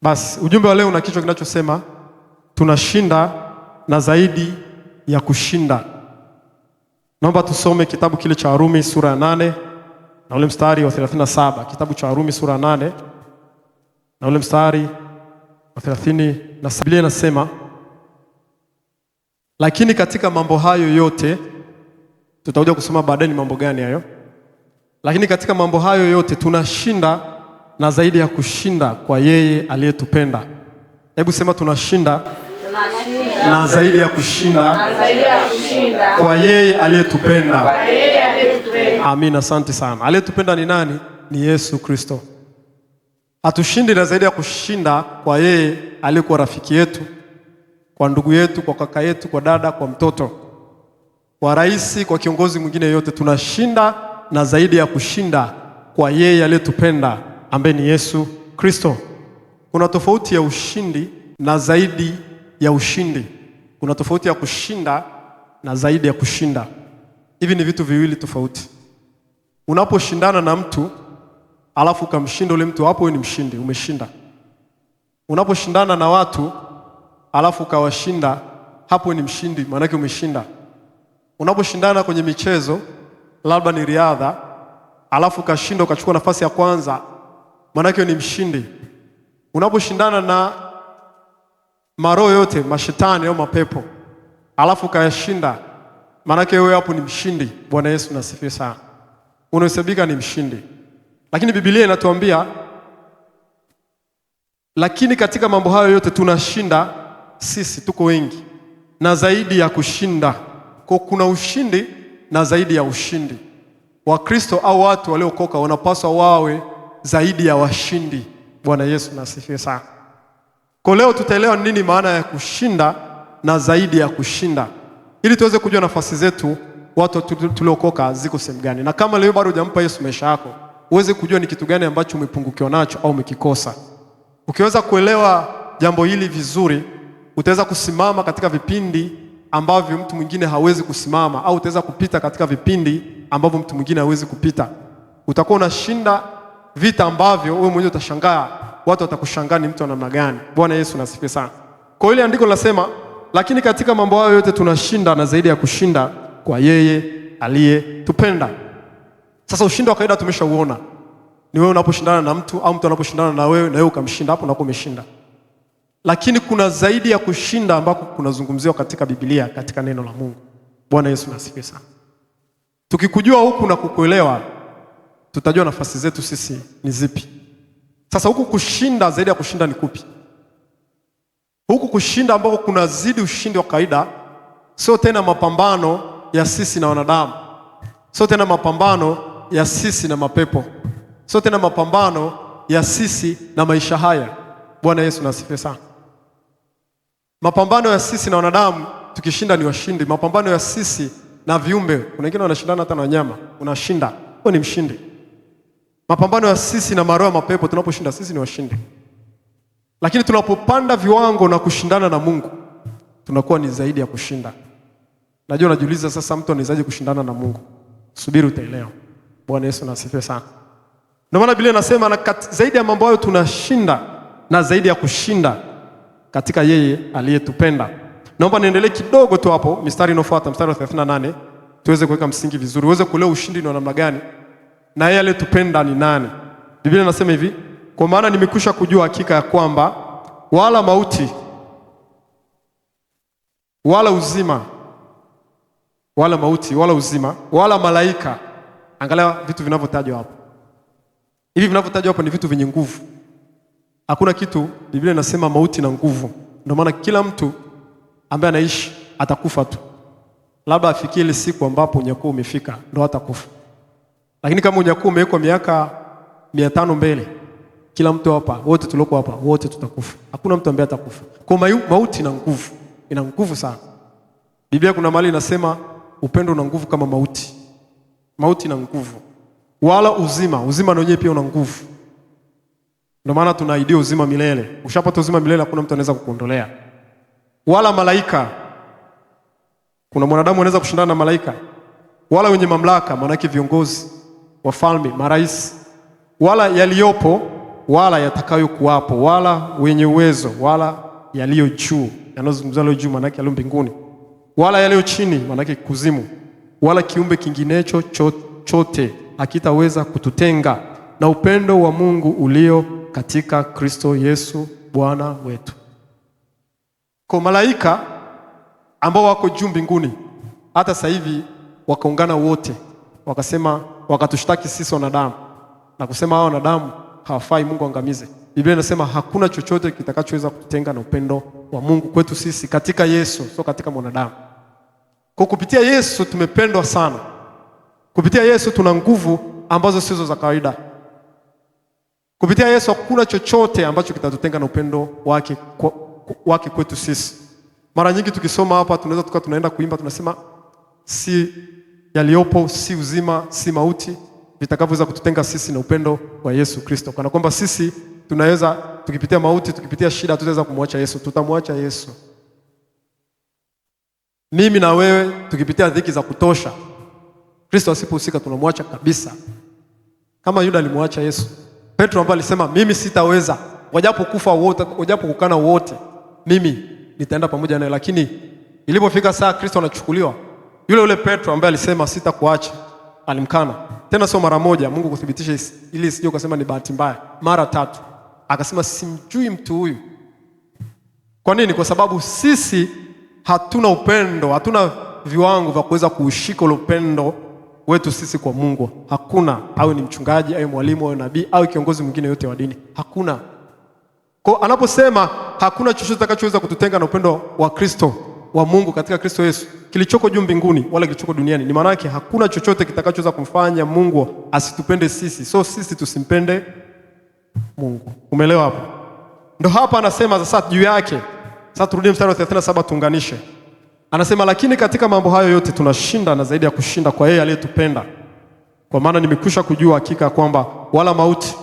Basi ujumbe wa leo una kichwa kinachosema tunashinda na zaidi ya kushinda. Naomba tusome kitabu kile cha Warumi sura ya 8 na ule mstari wa 37. Kitabu cha Warumi sura ya 8 na ule mstari wa 37. Biblia inasema, lakini katika mambo hayo yote, tutakuja kusoma baadaye ni mambo gani hayo. Lakini katika mambo hayo yote tunashinda na zaidi ya kushinda kwa yeye aliyetupenda. Hebu sema tunashinda na zaidi ya kushinda kwa yeye aliyetupenda. Amina, asante sana. Aliyetupenda ni nani? Ni Yesu Kristo. Hatushindi na zaidi ya kushinda kwa yeye aliyekuwa rafiki yetu, kwa ndugu yetu, kwa kaka yetu, kwa dada, kwa mtoto, kwa rais, kwa kiongozi mwingine yote. Tunashinda na zaidi ya kushinda kwa yeye aliyetupenda, ambaye ni Yesu Kristo. Kuna tofauti ya ushindi na zaidi ya ushindi. Kuna tofauti ya kushinda na zaidi ya kushinda. Hivi ni vitu viwili tofauti. Unaposhindana na mtu alafu ukamshinda ule mtu, hapo wewe ni mshindi, umeshinda. Unaposhindana na watu alafu ukawashinda, hapo ni mshindi, maana yake umeshinda. Unaposhindana kwenye michezo, labda ni riadha, alafu ukashinda ukachukua nafasi ya kwanza, maana yake ni mshindi. Unaposhindana na maroho yote, mashetani au mapepo, alafu ukayashinda, maana yake wewe hapo ni mshindi. Bwana Yesu nasifiwe sana. Unahesabika ni mshindi. Lakini Biblia inatuambia, lakini katika mambo hayo yote tunashinda, sisi tuko wengi, na zaidi ya kushinda. Kwa kuna ushindi na zaidi ya ushindi. Wakristo au watu waliokoka wanapaswa wawe zaidi ya washindi. Bwana Yesu nasifiwe sana. Kwa leo tutaelewa nini maana ya kushinda na zaidi ya kushinda, ili tuweze kujua nafasi zetu watu tuliokoka ziko sehemu gani. Na kama leo bado hujampa Yesu maisha yako, uweze kujua ni kitu gani ambacho umepungukiwa nacho au umekikosa. Ukiweza kuelewa jambo hili vizuri, utaweza kusimama katika vipindi ambavyo mtu mwingine hawezi kusimama, au utaweza kupita katika vipindi ambavyo mtu mwingine hawezi kupita. Utakuwa unashinda vita ambavyo wewe mwenyewe utashangaa, watu watakushangaa ni mtu wa namna gani. Bwana Yesu nasifiwe sana. Kwa ile andiko linasema, lakini katika mambo hayo yote tunashinda na zaidi ya kushinda kwa yeye aliyetupenda. Sasa ushindi wa kawaida tumeshauona. Ni wewe unaposhindana na mtu au mtu anaposhindana na wewe ukamshinda, hapo unakuwa umeshinda. Lakini kuna zaidi ya kushinda ambako kunazungumziwa katika Biblia, katika neno la Mungu. Bwana Yesu nasifiwe sana. Tukikujua huku na kukuelewa, tutajua nafasi zetu sisi ni zipi. Sasa huku kushinda zaidi ya kushinda ni kupi? Huku kushinda ambako kunazidi ushindi wa kawaida, sio tena mapambano ya sisi na wanadamu, sio tena mapambano ya sisi na mapepo, sio tena mapambano ya sisi na maisha haya. Bwana Yesu nasifiwe sana. Mapambano ya sisi na wanadamu tukishinda ni washindi. Mapambano ya sisi na viumbe, kuna wengine wanashindana hata na wanyama, unashinda, wewe ni mshindi. Mapambano ya sisi na maroho ya mapepo, tunaposhinda sisi ni washindi. Lakini tunapopanda viwango na kushindana na Mungu, tunakuwa ni zaidi ya kushinda. Najua unajiuliza sasa, mtu anawezaje kushindana na Mungu? Subiri utaelewa. Bwana Yesu nasifiwe sana. Ndio maana Biblia inasema na zaidi ya mambo hayo tunashinda na zaidi ya kushinda katika yeye aliyetupenda. Naomba niendelee kidogo tu hapo, mstari unaofuata, mstari wa 38, tuweze kuweka msingi vizuri, uweze kuelewa ushindi ni wa namna gani na yeye aliyetupenda ni nani. Biblia inasema hivi, kwa maana nimekwisha kujua hakika ya kwamba wala mauti wala uzima wala mauti wala uzima wala malaika. Angalia vitu vinavyotajwa hapo. Hivi vinavyotajwa hapo ni vitu vyenye nguvu. Hakuna kitu, Biblia inasema mauti na nguvu. Ndio maana kila mtu ambaye anaishi atakufa tu. Labda afikie ile siku ambapo unyakuo umefika ndio atakufa. Lakini kama unyakuo umewekwa miaka 500 mbele, kila mtu hapa, wote tulioko hapa, wote tutakufa. Hakuna mtu ambaye atakufa. Kwa mauti na nguvu, ina nguvu sana. Biblia kuna mahali inasema upendo una nguvu kama mauti. Mauti na nguvu. Wala uzima na wenyewe pia una nguvu. Ndio maana tunaahidia uzima milele. Ushapata uzima milele, hakuna mtu anaweza kukuondolea. Wala malaika. Kuna mwanadamu anaweza kushindana na malaika. Wala wenye mamlaka, maana yake viongozi, wafalme, marais. Wala yaliyopo wala yatakayokuwapo, wala wenye uwezo, wala yaliyo juu. Yanazungumza yaliyo juu maana yake yaliyo mbinguni, wala yaliyo chini maana yake kuzimu, wala kiumbe kinginecho chochote hakitaweza kututenga na upendo wa Mungu ulio katika Kristo Yesu Bwana wetu. Kwa malaika ambao wako juu mbinguni, hata sasa hivi wakaungana wote, wakasema, wakatushtaki sisi wanadamu na kusema hao wanadamu hawafai, Mungu angamize. Biblia inasema hakuna chochote kitakachoweza kututenga na upendo wa Mungu kwetu sisi katika Yesu, sio katika mwanadamu. Kwa kupitia Yesu tumependwa sana. Kupitia Yesu tuna nguvu ambazo sizo za kawaida. Kupitia Yesu hakuna chochote ambacho kitatutenga na upendo wake kwetu sisi. Mara nyingi tukisoma hapa tunaweza tunaenda kuimba, tunasema si yaliopo, si uzima, si mauti vitakavyoweza kututenga sisi na upendo wa Yesu Kristo. Kana kwamba sisi tunaweza, tukipitia mauti, tukipitia shida, tutaweza kumwacha Yesu, tutamwacha Yesu. Mimi na wewe tukipitia dhiki za kutosha, Kristo asipohusika tunamwacha kabisa. Kama Yuda alimwacha Yesu. Petro ambaye alisema mimi sitaweza, wajapo kufa wote, wajapo kukana wote, mimi nitaenda pamoja naye. Lakini ilipofika saa Kristo anachukuliwa, yule Petro ambaye alisema sitakuacha, alimkana. Tena sio mara moja, Mungu kuthibitisha ili sije ukasema ni bahati mbaya. Mara 3. Akasema simjui mtu huyu. Kwa nini? Kwa sababu sisi hatuna upendo, hatuna viwango vya kuweza kuushika ule upendo wetu sisi kwa Mungu. Hakuna, awe ni mchungaji, awe mwalimu, awe nabii, awe kiongozi mwingine yote wa dini. Hakuna. Kwa anaposema hakuna chochote kitakachoweza kututenga na upendo wa Kristo, wa Mungu katika Kristo Yesu, kilichoko juu mbinguni wala kilichoko duniani, ni maana yake hakuna chochote kitakachoweza kumfanya Mungu asitupende sisi, so sisi tusimpende Mungu. Umeelewa hapo? Ndio hapa anasema sasa juu yake. Sasa turudie mstari wa 37 tuunganishe. Anasema lakini katika mambo hayo yote tunashinda na zaidi ya kushinda kwa yeye aliyetupenda. Kwa maana nimekwisha kujua hakika kwamba wala mauti,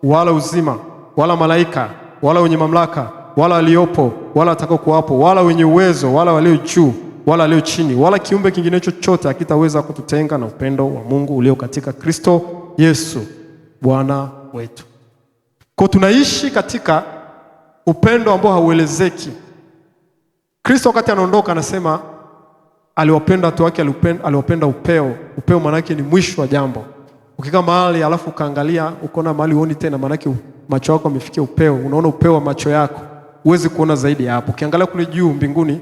wala uzima, wala malaika, wala wenye mamlaka, wala waliopo, wala watakaokuwapo, wala wenye uwezo, wala walio juu, wala walio chini, wala kiumbe kingine chochote hakitaweza kututenga na upendo wa Mungu ulio katika Kristo Yesu Bwana wetu. Kwa tunaishi katika upendo ambao hauelezeki. Kristo wakati anaondoka anasema aliwapenda watu wake, aliwapenda upeo. Upeo maana yake ni mwisho wa jambo. Ukikaa mahali alafu ukaangalia ukaona mahali uone tena, maana yake macho yako yamefikia upeo. Unaona upeo wa macho yako, huwezi kuona zaidi ya hapo. Ukiangalia kule juu mbinguni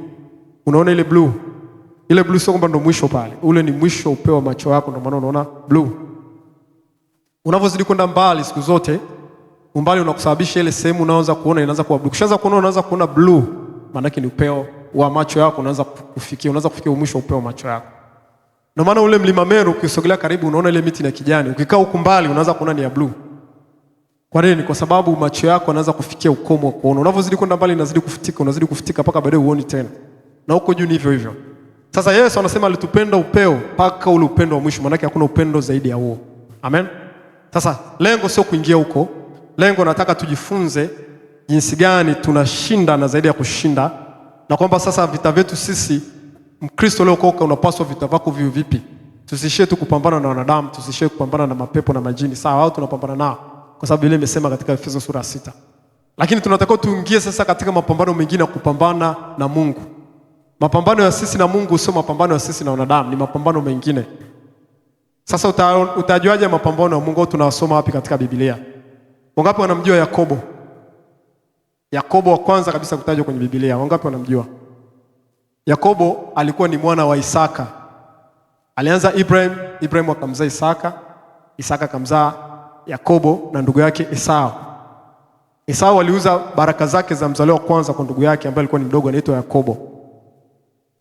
unaona ile blue. Ile blue sio kwamba ndo mwisho pale. Ule ni mwisho upeo wa macho yako, ndio maana unaona blue. Unavozidi kwenda mbali siku zote, umbali unakusababisha ile sehemu unaanza kuona inaanza kuwa blue. Ukishaanza kuona unaanza kuona blue, maana yake ni upeo wa macho yako unaanza kufikia mwisho upeo wa macho yako. Ndio maana ule mlima Meru ukisogelea karibu unaona ile miti ya kijani. Ukikaa huko mbali unaanza kuona ni ya blue. Kwa nini? Kwa sababu macho yako yanaanza kufikia ukomo wa kuona. Unavozidi kwenda mbali unazidi kufutika mpaka baadaye uone tena. Na huko juu ni hivyo hivyo. Sasa Yesu anasema alitupenda upeo mpaka ule upendo wa mwisho, maana yake hakuna upendo zaidi ya huo. Amen. Sasa lengo sio kuingia huko. Lengo nataka tujifunze jinsi gani tunashinda na zaidi ya kushinda, na kwamba sasa vita vyetu sisi Mkristo leo koka unapaswa vita vako viwe vipi. Tusishie tu kupambana na wanadamu, tusishie kupambana na mapepo na majini. Sawa, hao tunapambana nao kwa sababu ile imesema katika Efeso sura 6. Lakini tunatakiwa tuingie sasa katika mapambano mengine ya kupambana na Mungu. Mapambano ya sisi na Mungu sio mapambano ya sisi na wanadamu, ni mapambano mengine. Sasa utajuaje mapambano ya Mungu? Tunasoma wapi katika Biblia? Wangapi wanamjua Yakobo? Yakobo wa kwanza kabisa kutajwa kwenye Biblia. Wangapi wanamjua? Yakobo alikuwa ni mwana wa Isaka. Alianza Ibrahim akamzaa Isaka, Isaka akamzaa Yakobo na ndugu yake Esau. Esau aliuza baraka zake za mzaliwa wa kwanza kwa ndugu yake ambaye alikuwa ni mdogo anaitwa Yakobo.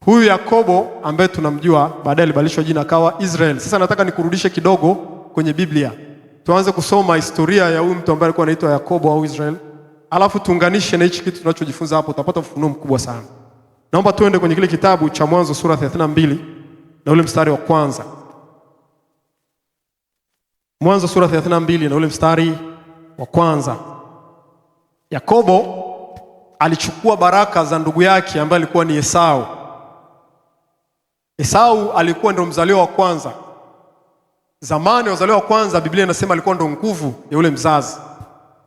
Huyu Yakobo ambaye tunamjua baadaye alibadilishwa jina akawa Israel. Sasa nataka nikurudishe kidogo kwenye Biblia. Tuanze kusoma historia ya huyu mtu ambaye alikuwa anaitwa Yakobo au Israel. Alafu tuunganishe na hichi kitu tunachojifunza hapo, utapata ufunuo mkubwa sana. Naomba tuende kwenye kile kitabu cha Mwanzo sura 32 na ule mstari wa kwanza. Mwanzo sura 32 na ule mstari wa kwanza. Yakobo alichukua baraka za ndugu yake ambaye alikuwa ni Esau. Esau alikuwa ndo mzaliwa wa kwanza. Zamani wazaliwa wa kwanza Biblia inasema alikuwa ndo nguvu ya ule mzazi.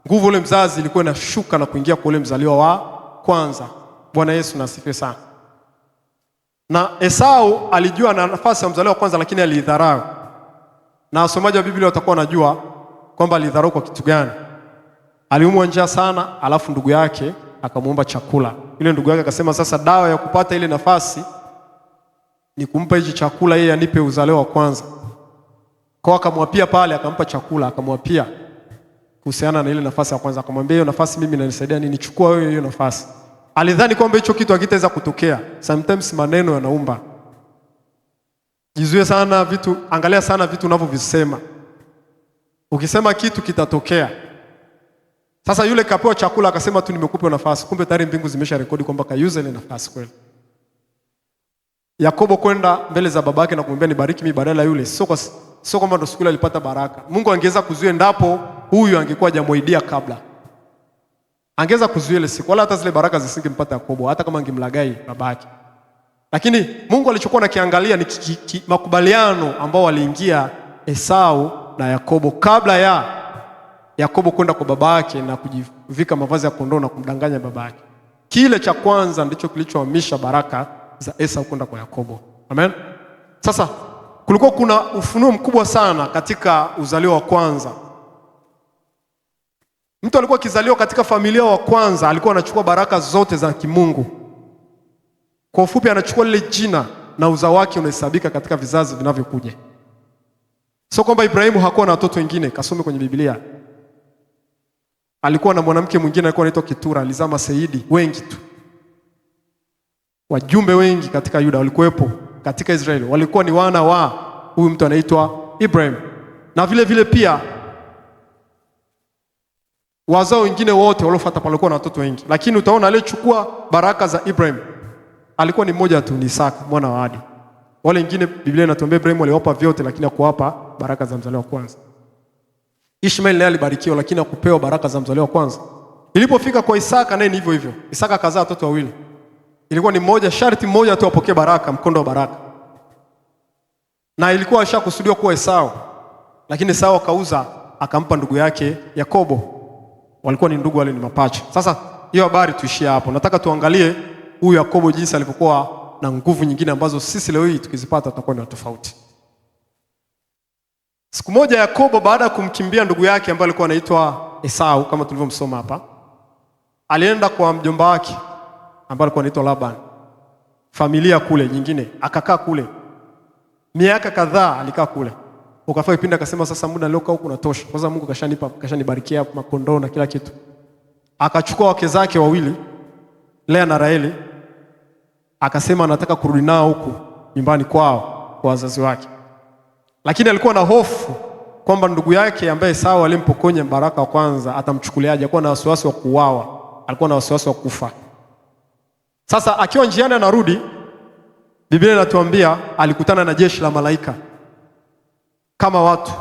nguvu ule mzazi ilikuwa inashuka na kuingia kwa ule mzaliwa wa kwanza. Bwana Yesu na asifiwe sana. Na Esau alijua na nafasi ya mzaliwa wa kwanza, lakini alidharau. Na wasomaji wa Biblia watakuwa wanajua kwamba alidharau kwa kitu gani. Aliumwa njaa sana, alafu ndugu yake akamuomba chakula. Yule ndugu yake akasema sasa dawa ya kupata ile nafasi ni kumpa hichi chakula, yeye anipe uzaleo wa kwanza. Kwa akamwapia pale, akampa chakula, akamwapia kuhusiana na ile nafasi ya kwanza. Akamwambia hiyo nafasi mimi inanisaidia nini? Chukua wewe hiyo nafasi. Alidhani kwamba hicho kitu hakitaweza kutokea. Sometimes maneno yanaumba. Jizuie sana vitu, angalia sana vitu unavyovisema. Ukisema kitu kitatokea. Sasa yule kapewa chakula akasema tu nimekupa nafasi. Kumbe tayari mbingu zimesha rekodi kwamba kayuza ile nafasi kweli. Yakobo kwenda mbele za babake na kumwambia nibariki mimi badala yule. Sio kwamba ndo siku ile alipata baraka. Mungu angeweza kuzuia ndapo huyu angekuwa hajamuidia kabla. Angeweza kuzuia ile siku, wala hata zile baraka zisingempata Yakobo, hata kama angemlagai babake. Lakini Mungu alichokuwa anakiangalia ni makubaliano ambao waliingia Esau na Yakobo kabla ya Yakobo kwenda kwa babake na kujivika mavazi ya kondoo na kumdanganya babake. Kile cha kwanza ndicho kilichohamisha baraka za Esau kwenda kwa Yakobo. Amen. Sasa kulikuwa kuna ufunuo mkubwa sana katika uzalio wa kwanza. Mtu alikuwa kizaliwa katika familia wa kwanza, alikuwa anachukua baraka zote za kimungu. Kwa ufupi, anachukua lile jina na uzao wake unahesabika katika vizazi vinavyokuja. Sio kwamba Ibrahimu hakuwa na watoto wengine, kasome kwenye Biblia. Alikuwa na mwanamke mwingine alikuwa anaitwa Ketura, alizaa maseidi wengi tu. Wajumbe wengi katika Yuda walikuwepo, katika Israeli walikuwa ni wana wa huyu mtu anaitwa Ibrahim. Na vile vile pia wazao wengine wote waliofuata palikuwa na watoto wengi. Lakini utaona aliyechukua baraka za Ibrahim alikuwa ni mmoja tu, ni Isaka mwana wa Adi. Wale wengine Biblia inatuambia Ibrahim aliwapa vyote lakini hakuwapa baraka za mzaliwa wa kwanza. Ishmael naye alibarikiwa lakini hakupewa baraka za mzaliwa wa kwanza. Ilipofika kwa Isaka naye ni hivyo hivyo. Isaka kazaa watoto wawili. Ilikuwa ni mmoja, sharti mmoja tu apokee baraka, mkondo wa baraka. Na ilikuwa ashakusudiwa kuwa Esau. Lakini Esau akauza akampa ndugu yake Yakobo. Walikuwa ni ndugu, wale ni mapacha. Sasa hiyo habari tuishie hapo. Nataka tuangalie huyu Yakobo jinsi alivyokuwa na nguvu nyingine ambazo sisi leo hii tukizipata tutakuwa ni tofauti. Siku moja Yakobo baada ya kumkimbia ndugu yake ambaye alikuwa anaitwa Esau kama tulivyomsoma hapa, alienda kwa mjomba wake ambaye alikuwa anaitwa Laban. Familia kule nyingine, akakaa kule. Miaka kadhaa alikaa kule. Ukafika kipindi akasema sasa muda niliokaa huku unatosha. Kwanza Mungu kashanibarikia makondoo na kila kitu. Akachukua wake zake wawili, Lea na Raheli, akasema anataka kurudi nao huku nyumbani kwao kwa wazazi wake. Lakini alikuwa na hofu kwamba ndugu yake ambaye Esau alimpokonya baraka wa kwanza atamchukuliaje. Alikuwa na wasiwasi wa kuuawa, alikuwa na wasiwasi wa kufa. Sasa akiwa njiani anarudi, Biblia inatuambia alikutana na jeshi la malaika. Kama watu.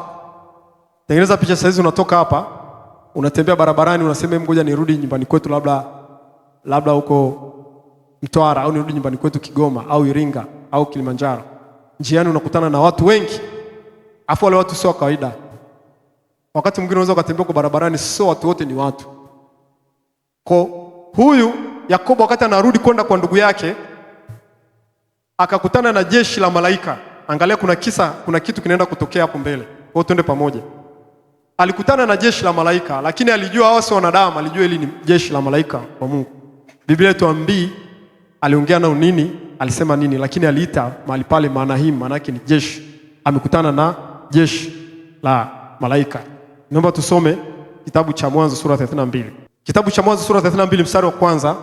Tengeneza picha sasa hizi, unatoka hapa, unatembea barabarani, unasema ngoja nirudi nyumbani kwetu labda huko Mtwara, au nirudi nyumbani kwetu Kigoma au Iringa au Kilimanjaro. Njiani unakutana na watu wengi. Afu wale watu sio kawaida. Wakati mwingine unaweza ukatembea kwa barabarani, sio watu wote ni watu. Kwa huyu Yakobo wakati anarudi kwenda kwa ndugu yake akakutana na jeshi la malaika. Angalia kuna kitu kinaenda kutokea hapo mbele. Kwa twende pamoja. Alikutana na jeshi la malaika, lakini alijua hao sio wanadamu, alijua hili ni jeshi la malaika wa Mungu. Biblia tuambii aliongea nao nini, alisema nini, lakini aliita mahali pale Manahim, maana yake ni jeshi. Amekutana na jeshi la malaika. Naomba tusome kitabu cha Mwanzo sura 32. Kitabu cha Mwanzo sura 32 mstari wa kwanza.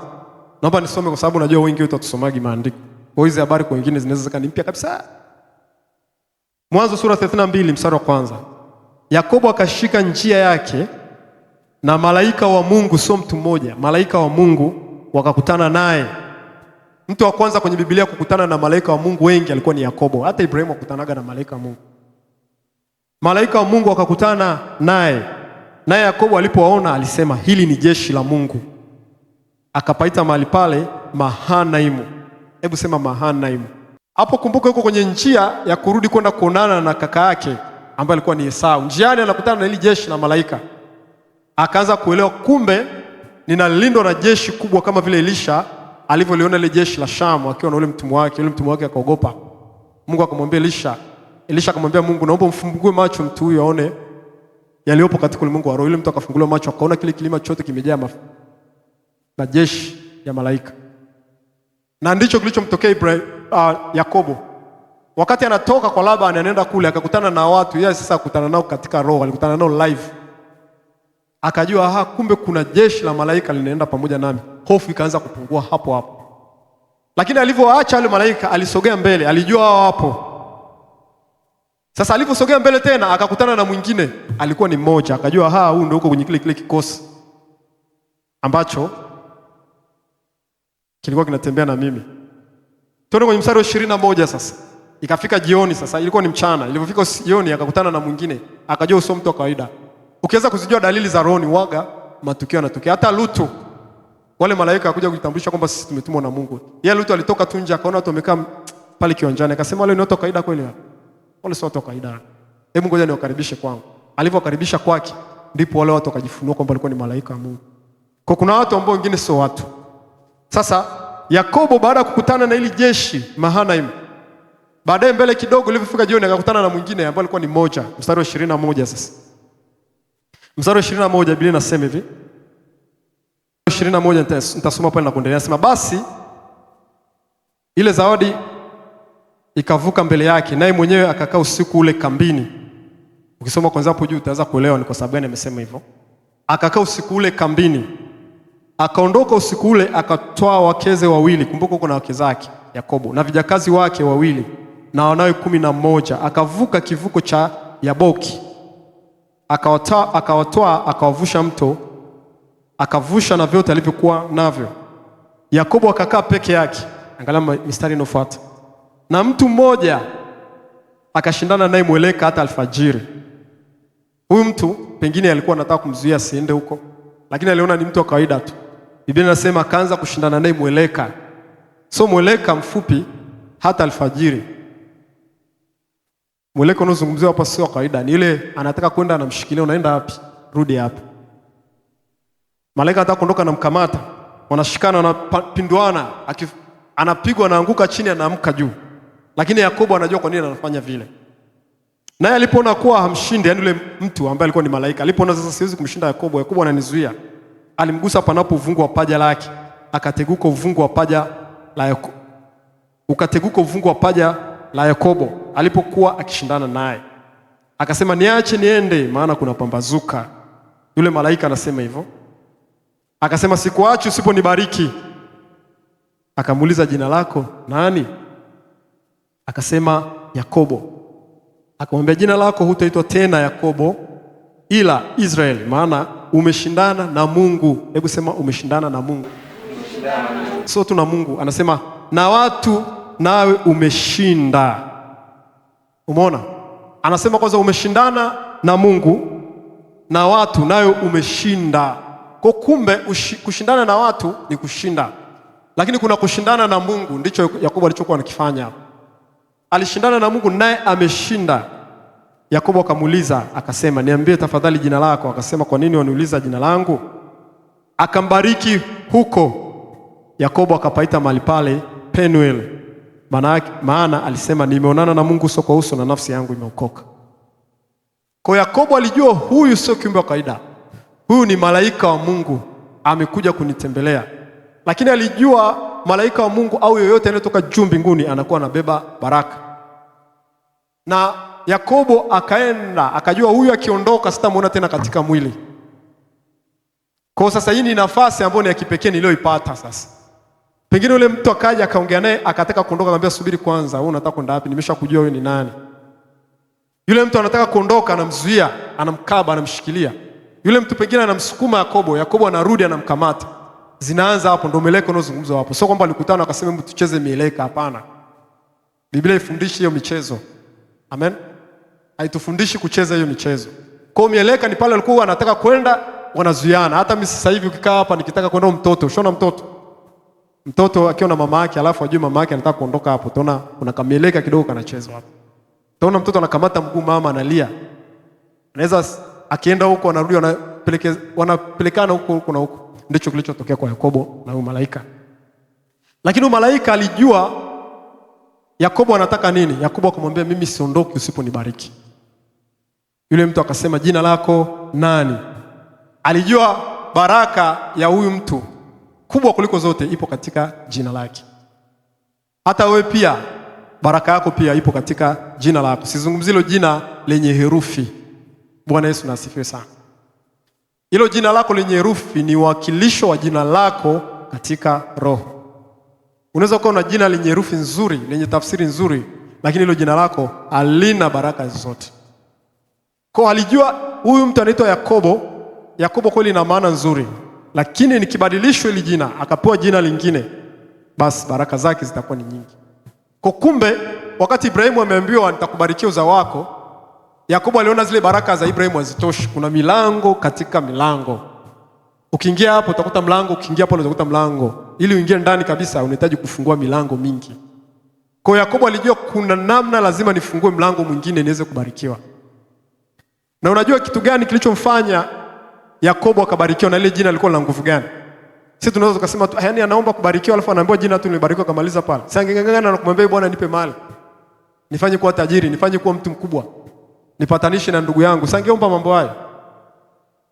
Naomba nisome kwa sababu najua wengi wetu tutasomagi maandiko. Kwa hizo habari kwa wengine zinaweza zikanimpia kabisa. Mwanzo sura 32 mstari wa kwanza. Yakobo akashika njia yake na malaika wa Mungu, sio mtu mmoja, malaika wa Mungu wakakutana naye. Mtu wa kwanza kwenye Biblia kukutana na malaika wa Mungu wengi alikuwa ni Yakobo. Hata Ibrahimu akutanaga na malaika wa Mungu. Malaika wa Mungu wakakutana naye. Naye Yakobo alipowaona alisema hili ni jeshi la Mungu. Akapaita mahali pale Mahanaimu. Hebu sema Mahanaimu. Hapo kumbuka yuko kwenye njia ya kurudi kwenda kuonana na kaka yake ambaye alikuwa ni Esau. Njiani anakutana na hili jeshi la malaika. Akaanza kuelewa kumbe ninalindwa na jeshi kubwa kama vile Elisha alivyoliona ile jeshi la Shamu akiwa na ule mtumwa wake. Yule mtumwa wake akaogopa. Mungu akamwambia Elisha akamwambia Mungu, naomba mfungue macho mtu huyu aone yaliyopo katika ulimwengu wa roho. Yule mtu akafunguliwa macho, akaona kile kilima chote kimejaa majeshi ya malaika. Na ndicho kilichomtokea Yakobo. Wakati anatoka kwa Labani anaenda kule akakutana na watu, yeye sasa akutana nao katika roho, alikutana nao live. Akajua kumbe kuna jeshi la malaika linaenda pamoja nami. Hofu ikaanza kupungua hapo hapo. Lakini alivyoacha wale malaika alisogea mbele, alijua hao hapo. Sasa alivyosogea mbele tena akakutana na mwingine, alikuwa ni mmoja, akajua huyu ndio uko kwenye kile kikosi ambacho kilikuwa kinatembea na mimi. Tuone kwenye mstari wa 21 sasa. Ikafika jioni sasa, ilikuwa ni mchana. Ilipofika jioni akakutana na mwingine, akajua usio mtu wa kawaida. Ukiweza kuzijua dalili za roho waga matukio yanatokea. Hata Lutu wale malaika wakuja kujitambulisha kwamba sisi tumetumwa na Mungu. Yeye Lutu alitoka tu nje akaona watu wamekaa pale kiwanjani, akasema wale ni watu wa kawaida kweli? Wale sio watu wa kawaida. Hebu ngoja niwakaribishe kwangu. Alivyokaribisha kwake ndipo wale watu wakajifunua kwamba walikuwa ni malaika wa Mungu. Kwa kuna watu ambao wengine sio watu. Sasa Yakobo baada ya kukutana na ili jeshi Mahanaim, baadaye mbele kidogo ilipofika jioni akakutana na mwingine ambaye alikuwa ni mmoja. Mstari wa 21 sasa. Mstari wa 21 Biblia inasema hivi. 21 nitasoma pale na kuendelea. Nasema basi ile zawadi ikavuka mbele yake, naye mwenyewe akakaa usiku ule kambini. Ukisoma kwanza hapo juu utaanza kuelewa ni kwa sababu gani amesema hivyo. Akakaa usiku ule kambini. Akaondoka usiku ule akatoa wakeze wawili, kumbuka kuna wake zake Yakobo, na vijakazi wake wawili na wanawe 11. Akavuka kivuko cha Yaboki. Akawatoa akawavusha mto, akavusha na vyote alivyokuwa navyo. Yakobo akakaa peke yake. Angalia mistari inofuata. Na mtu mmoja akashindana naye mweleka hata alfajiri. Huyu mtu pengine alikuwa anataka kumzuia asiende huko, lakini aliona ni mtu wa kawaida tu. Biblia inasema akaanza kushindana naye mweleka. So mweleka mfupi hata alfajiri. Mweleka unaozungumziwa hapa sio kawaida, ni ile anataka kwenda anamshikilia, unaenda wapi? Rudi hapa. Malaika anataka kuondoka na mkamata, wanashikana wanapinduana, anapigwa anaanguka chini anaamka juu. Lakini Yakobo anajua kwa nini anafanya vile. Naye alipoona kuwa hamshindi, yani yule mtu ambaye alikuwa ni malaika, alipoona sasa siwezi kumshinda Yakobo ananizuia, alimgusa panapo uvungu wa paja lake, akateguka uvungu wa paja la Yakobo. Ukateguka uvungu wa paja la Yakobo alipokuwa akishindana naye. Akasema niache niende maana kuna pambazuka. Yule malaika anasema hivyo. Akasema sikuachi usiponibariki. Akamuuliza jina lako nani? Akasema Yakobo. Akamwambia jina lako hutaitwa tena Yakobo ila Israeli, maana umeshindana na Mungu. Hebu sema umeshindana na Mungu. Sio tu na Mungu, anasema na watu nawe umeshinda. Umeona? Anasema kwanza umeshindana na Mungu na watu nawe umeshinda. Kwa kumbe kushindana na watu ni kushinda. Lakini kuna kushindana na Mungu, ndicho Yakobo alichokuwa anakifanya. Alishindana na Mungu naye ameshinda. Yakobo akamuuliza akasema niambie tafadhali jina lako. Akasema kwa nini waniuliza jina langu? Akambariki huko. Yakobo akapaita mahali pale Penuel. Maana alisema nimeonana na Mungu uso kwa uso na nafsi yangu imeokoka. Kwa Yakobo alijua huyu sio kiumbe wa kawaida. Huyu ni malaika wa Mungu amekuja kunitembelea. Lakini alijua malaika wa Mungu au yoyote anayetoka juu mbinguni anakuwa anabeba baraka. Na Yakobo akaenda akajua huyu akiondoka sitamuona tena katika mwili. Kwa sasa hii ni nafasi ambayo ni ya kipekee niliyoipata sasa. Pengine yule mtu akaja akaongea naye akataka kuondoka, akamwambia subiri kwanza, wewe unataka kwenda wapi? Nimeshakujua wewe ni nani. Yule mtu anataka kuondoka, anamzuia, anamkaba, anamshikilia. Yule mtu pengine anamsukuma Yakobo anarudi anamkamata. Zinaanza hapo, ndio mieleka unazungumzwa hapo. Sio kwamba alikutana akasema hebu tucheze mieleka, hapana. Biblia ifundishi hiyo michezo. Amen. Haitufundishi kucheza hiyo michezo. Kwa mieleka ni pale alikuwa anataka kwenda wanazuiana. Hata mimi sasa hivi ukikaa hapa nikitaka kwenda mtoto, ushona mtoto akiwa na mama yake alafu ajue mama yake anataka kuondoka hapo, utaona kuna kamieleka kidogo kanachezwa hapo. Utaona mtoto anakamata mguu mama analia. Anaweza akienda huko anarudi wanapelekana huko na huko. Ndicho kilichotokea kwa Yakobo na huyo malaika. Lakini huyo malaika alijua Yakobo anataka nini. Yakobo akamwambia, mimi siondoki usiponibariki. Yule mtu akasema, jina lako nani? Alijua baraka ya huyu mtu kubwa kuliko zote ipo katika jina lake. Hata wewe pia baraka yako pia ipo katika jina lako. Sizungumzi hilo jina lenye herufi. Bwana Yesu asifiwe sana. Hilo jina lako lenye herufi ni wakilisho wa jina lako katika roho. Unaweza kuwa na jina lenye herufi nzuri, lenye tafsiri nzuri, lakini hilo jina lako halina baraka zote. Kwa alijua huyu mtu anaitwa Yakobo. Yakobo kweli ina maana nzuri, lakini nikibadilishwa hili jina akapewa jina lingine, basi baraka zake zitakuwa ni nyingi. Kwa kumbe wakati Ibrahimu ameambiwa nitakubarikia uzao wako, Yakobo aliona zile baraka za Ibrahimu hazitoshi. Kuna milango katika milango. Ukiingia hapo utakuta mlango, ukiingia hapo utakuta mlango. Ili uingie ndani kabisa unahitaji kufungua milango mingi. Kwa Yakobo alijua kuna namna lazima nifungue mlango mwingine niweze kubarikiwa. Na unajua kitu gani kilichomfanya Yakobo akabarikiwa na ile jina lilikuwa na nguvu gani? Sisi tunaweza tukasema tu, yaani anaomba kubarikiwa alafu anaambiwa jina tu nilibarikiwa kamaliza pale. Sasa angengangana na kumwambia Bwana nipe mali, nifanye kuwa tajiri, nifanye kuwa mtu mkubwa, nipatanishe na ndugu yangu. Sasa angeomba mambo hayo.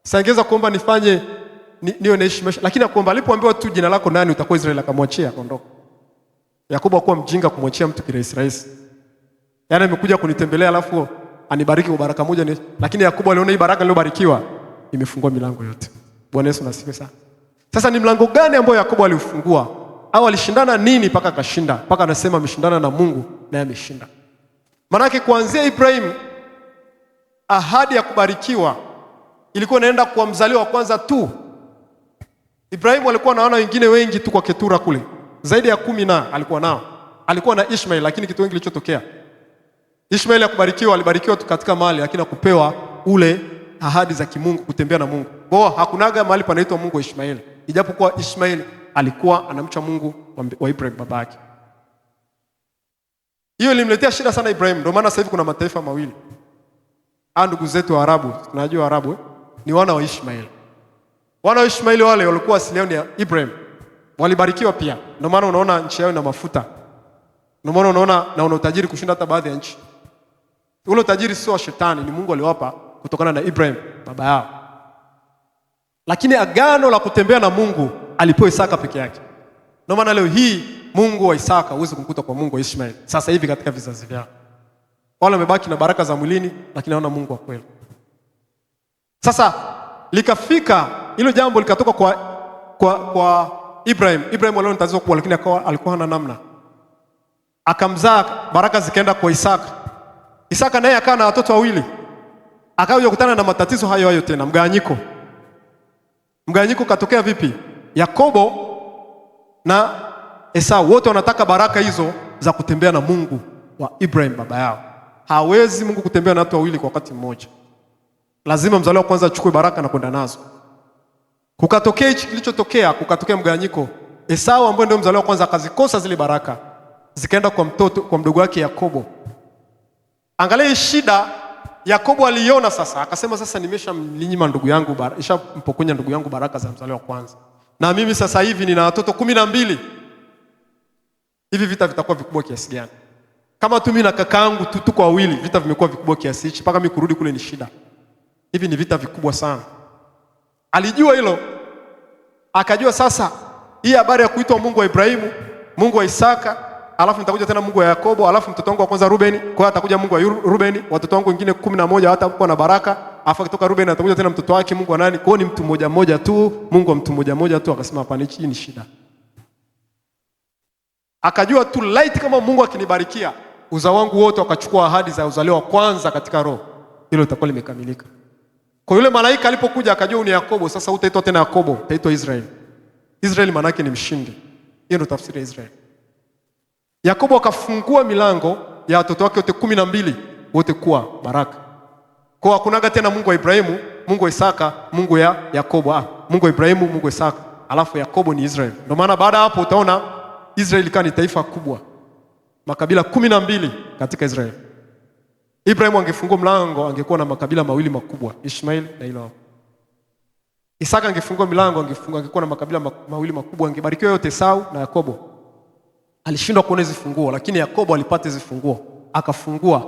Sasa angeweza kuomba nifanye niwe naishi maisha, lakini akuomba alipoambiwa tu jina lako nani utakuwa Israeli, akamwachia akaondoka. Yakobo hakuwa mjinga kumwachia mtu kirahisi rahisi. Yaani amekuja kunitembelea alafu anibariki kwa baraka moja lakini Yakobo aliona hii baraka niliyobarikiwa imefungua milango yote. Bwana Yesu asifiwe sana. Sasa ni mlango gani ambao Yakobo aliufungua? Au alishindana nini mpaka akashinda? Mpaka anasema ameshindana na Mungu na ameshinda. Maana yake kuanzia Ibrahim ahadi ya kubarikiwa ilikuwa inaenda kwa mzaliwa wa kwanza tu. Ibrahim alikuwa anaona wengine wengi tu kwa Ketura kule. Zaidi ya 10 na alikuwa nao. Alikuwa na Ishmael, lakini kitu wengi kilichotokea. Ishmael ya kubarikiwa alibarikiwa tu katika mali, lakini kupewa ule ahadi za kimungu, kutembea na Mungu. Kwa hakunaga mahali panaitwa Mungu wa Ishmael. Ijapokuwa Ishmael alikuwa anamcha Mungu wa Ibrahim babake. Hiyo ilimletea shida sana Ibrahim. Ndio maana sasa hivi kuna mataifa mawili. Ndugu zetu wa Arabu, tunajua Arabu ni wana wa Ishmael. Wana wa Ishmael wale walikuwa asili yao ni ya Ibrahim. Walibarikiwa pia. Ndio maana unaona nchi yao ina mafuta. Ndio maana unaona na una utajiri kushinda hata baadhi ya nchi. Ule utajiri sio wa shetani, ni Mungu aliwapa kutokana na Ibrahim baba yao. Lakini agano la kutembea na Mungu alipewa Isaka peke yake. Ndio maana leo hii Mungu wa Isaka huwezi kumkuta kwa Mungu wa Ishmael sasa hivi katika vizazi vyao. Wale wamebaki na baraka za mwilini lakini hawana Mungu wa kweli. Sasa likafika hilo jambo likatoka kwa Ibrahim. Ibrahim alikuwa tatizo kubwa, lakini alikuwa hana namna. Akamzaa, baraka zikaenda kwa Isaka. Isaka naye akawa na watoto wawili. Akaja kukutana na matatizo hayo tena, mgawanyiko. Mgawanyiko katokea vipi? Yakobo na Esau wote wanataka baraka hizo za kutembea na Mungu wa Ibrahim baba yao. Hawezi Mungu kutembea na watu wawili kwa wakati mmoja. Lazima mzaliwa wa kwanza achukue baraka na kwenda nazo. Kukatokea hichi kilichotokea, kukatokea mgawanyiko. Esau ambaye ndio mzaliwa wa kwanza akazikosa zile baraka. Zikaenda kwa mdogo wake Yakobo. Angalia shida Yakobo aliona sasa, akasema sasa nimeshamlinyima ndugu yangu baraka, nishampokonya ndugu yangu baraka za mzaliwa wa kwanza. Na mimi sasa hivi nina watoto 12. Hivi vita vitakuwa vikubwa kiasi gani? Kama tu mimi na kakaangu tu tuko wawili, vita vimekuwa vikubwa kiasi hichi, mpaka mimi kurudi kule ni shida. Hivi ni vita vikubwa sana. Alijua hilo. Akajua sasa hii habari ya kuitwa Mungu wa Ibrahimu, Mungu wa Isaka, alafu nitakuja tena Mungu wa Yakobo, alafu mtoto wangu wa kwanza Rubeni, kwa hiyo atakuja Mungu wa Rubeni, watoto wangu wengine 11 hatakuwa na baraka, alafu kutoka Rubeni atakuja tena mtoto wake Mungu wa nani? Kwa hiyo ni mtu mmoja mmoja tu, Mungu wa mtu mmoja mmoja tu. Akasema hapana, hii ni shida. Akajua tu light kama Mungu akinibarikia, uzao wangu wote wakachukua ahadi za uzalio wa kwanza katika roho, hilo litakuwa limekamilika. Kwa yule malaika alipokuja akajua ni Yakobo, sasa utaitwa tena Yakobo, utaitwa Israeli. Israeli maana yake ni mshindi. Hiyo ndio tafsiri ya Israeli. Yakobo akafungua milango ya watoto wake wote 12 wote kuwa baraka. Kwa hakunaga tena Mungu wa Ibrahimu, Mungu wa Isaka, Mungu ya Yakobo. Mungu wa Ibrahimu, Mungu wa Isaka, alafu Yakobo ni Israeli. Ndio maana baada hapo utaona Israeli kani taifa kubwa. Makabila 12 katika Israeli. Ibrahimu angefungua mlango angekuwa na makabila mawili makubwa, Ishmael na hilo. Isaka angefungua milango, angekuwa na makabila mawili makubwa, angebarikiwa yote Esau na Yakobo. Alishindwa kuona hizo funguo, lakini Yakobo alipata hizo funguo, akafungua.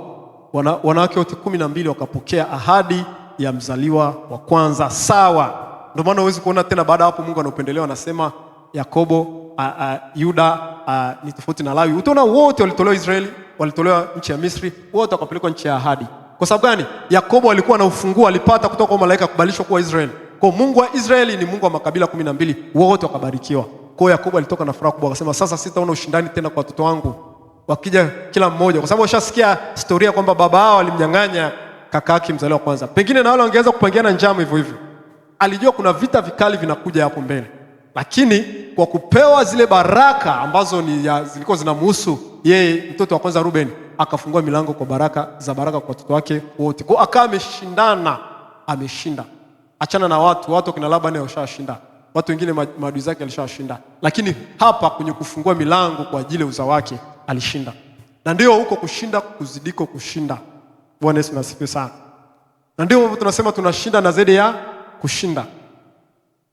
Wanawake wote 12 wakapokea ahadi ya mzaliwa wa kwanza sawa. Ndio maana huwezi kuona tena baada hapo Mungu anaupendelewa, anasema Yakobo, Yuda ni tofauti na Lawi. Utaona wote walitolewa Israeli, walitolewa nchi ya Misri, wote wakapelekwa nchi ya ahadi. Kwa sababu gani? Yakobo alikuwa na ufunguo, alipata kutoka kwa malaika kubalishwa kuwa Israeli. Kwa Mungu wa Israeli ni Mungu wa makabila 12, wote wakabarikiwa. Kwa Yakobo alitoka na furaha kubwa, akasema sasa sitaona ushindani tena kwa watoto wangu, wakija kila mmoja, kwa sababu washasikia historia kwamba baba wao alimnyang'anya kaka yake mzaliwa kwanza. Pengine na wale wangeweza kupangiana njama hivyo hivyo. Alijua kuna vita vikali vinakuja hapo mbele. Lakini kwa kupewa zile baraka ambazo zilikuwa zinamhusu yeye, mtoto wa kwanza Ruben, akafungua milango kwa baraka kwa watoto wake wote. Kwa akawa ameshinda. Achana na watu kina Labani washashinda. Watu wengine maadui zake alishashinda. Lakini hapa kwenye kufungua milango kwa ajili ya uzao wake alishinda. Na ndio huko kushinda kuzidiko kushinda. Bwana Yesu asifiwe sana. Na ndio tunasema tunashinda na zaidi ya kushinda.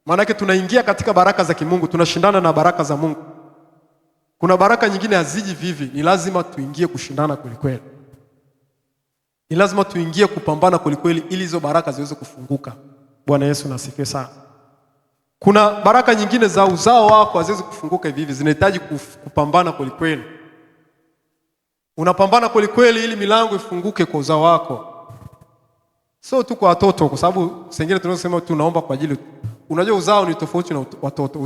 Maana yake tunaingia katika baraka za kimungu, tunashindana na baraka za Mungu. Kuna baraka nyingine haziji vivi, ni lazima tuingie kushindana kweli kweli. Ni lazima tuingie kupambana kweli kweli ili hizo baraka ziweze kufunguka. Bwana Yesu asifiwe sana. Kuna baraka nyingine za uzao wako haziwezi kufunguka hivi, zinahitaji kupambana kweli kweli. Unapambana kweli kweli ili milango ifunguke kwa uzao wako. Sio tu kwa watoto, kwa sababu sengine tunasema tunaomba kwa ajili. Unajua uzao ni tofauti na watoto.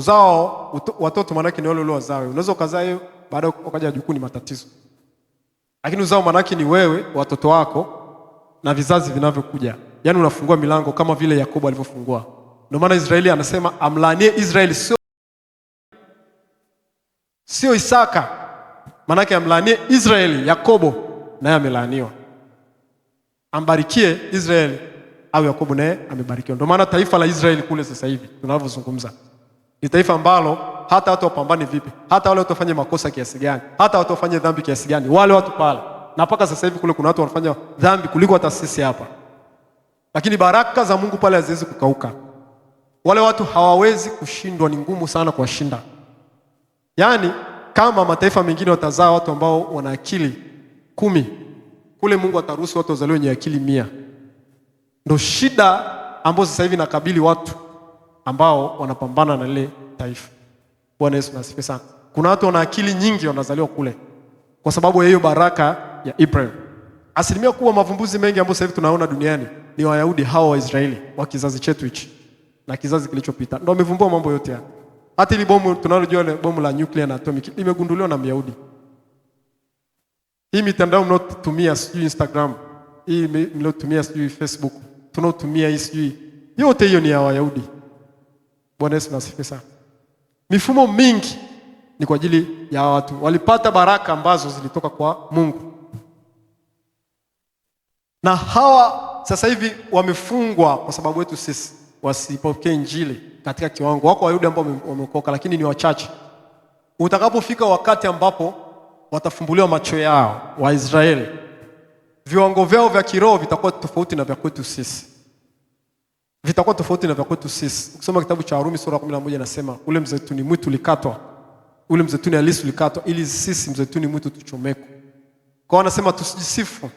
Watoto maana yake ni wale wazao. Unaweza ukazaa hiyo baada ukaja jukuu ni matatizo. Lakini uzao maana yake ni wewe, watoto wako na vizazi vinavyokuja. Yaani unafungua milango kama vile Yakobo alivyofungua. Ndio maana Israeli anasema amlaanie Israeli, sio Isaka. Maana yake amlaanie Israeli, Yakobo naye amelaaniwa. Ambarikie Israeli au Yakobo naye amebarikiwa. Ndio maana taifa la Israeli kule sasa hivi tunavyozungumza ni taifa ambalo hata watu wapambane vipi, hata wale watu wafanye makosa kiasi gani, hata watu wafanye dhambi kiasi gani, wale watu pale, na mpaka sasa hivi kule kuna watu wanafanya dhambi kuliko hata sisi hapa, lakini baraka za Mungu pale haziwezi kukauka. Wale watu hawawezi kushindwa, ni ngumu sana kuwashinda. Yaani kama mataifa mengine watazaa watu ambao wana akili 10, kule Mungu ataruhusu watu wazaliwe wenye akili 100. Ndio shida ambazo sasa hivi nakabili watu ambao wanapambana na ile taifa. Bwana Yesu asifiwe sana. Kuna watu wana akili nyingi wanazaliwa kule kwa sababu ya hiyo baraka ya Ibrahim. Asilimia kubwa mavumbuzi mengi ambayo sasa hivi tunaona duniani ni Wayahudi hao wa Israeli wa kizazi chetu hichi na kizazi kilichopita. Ndio wamevumbua mambo yote haya. Hata ile bomu tunalojua ile bomu la nuclear na atomic limegunduliwa na Myahudi. Hii mitandao mnaotumia sijui Instagram, hii mnaotumia sijui Facebook, tunaotumia hii sijui, yote hiyo ni ya Wayahudi. Bwana Yesu asifiwe sana. Mifumo mingi ni kwa ajili ya watu walipata baraka ambazo zilitoka kwa Mungu. Na hawa sasa hivi wamefungwa kwa sababu yetu sisi wasipokee injili katika kiwango. Wako Wayahudi ambao wameokoka lakini ni wachache. Utakapofika wakati ambapo watafumbuliwa macho yao wa Israeli, viwango vyao vya kiroho vitakuwa tofauti na vya kwetu sisi. Vitakuwa tofauti na vya kwetu sisi. Ukisoma kitabu cha Warumi sura 11 inasema ule mzeituni mwitu ulikatwa. Ule mzeituni halisi ulikatwa ili sisi mzeituni mwitu tuchomeke. Kwa anasema tusijisifu.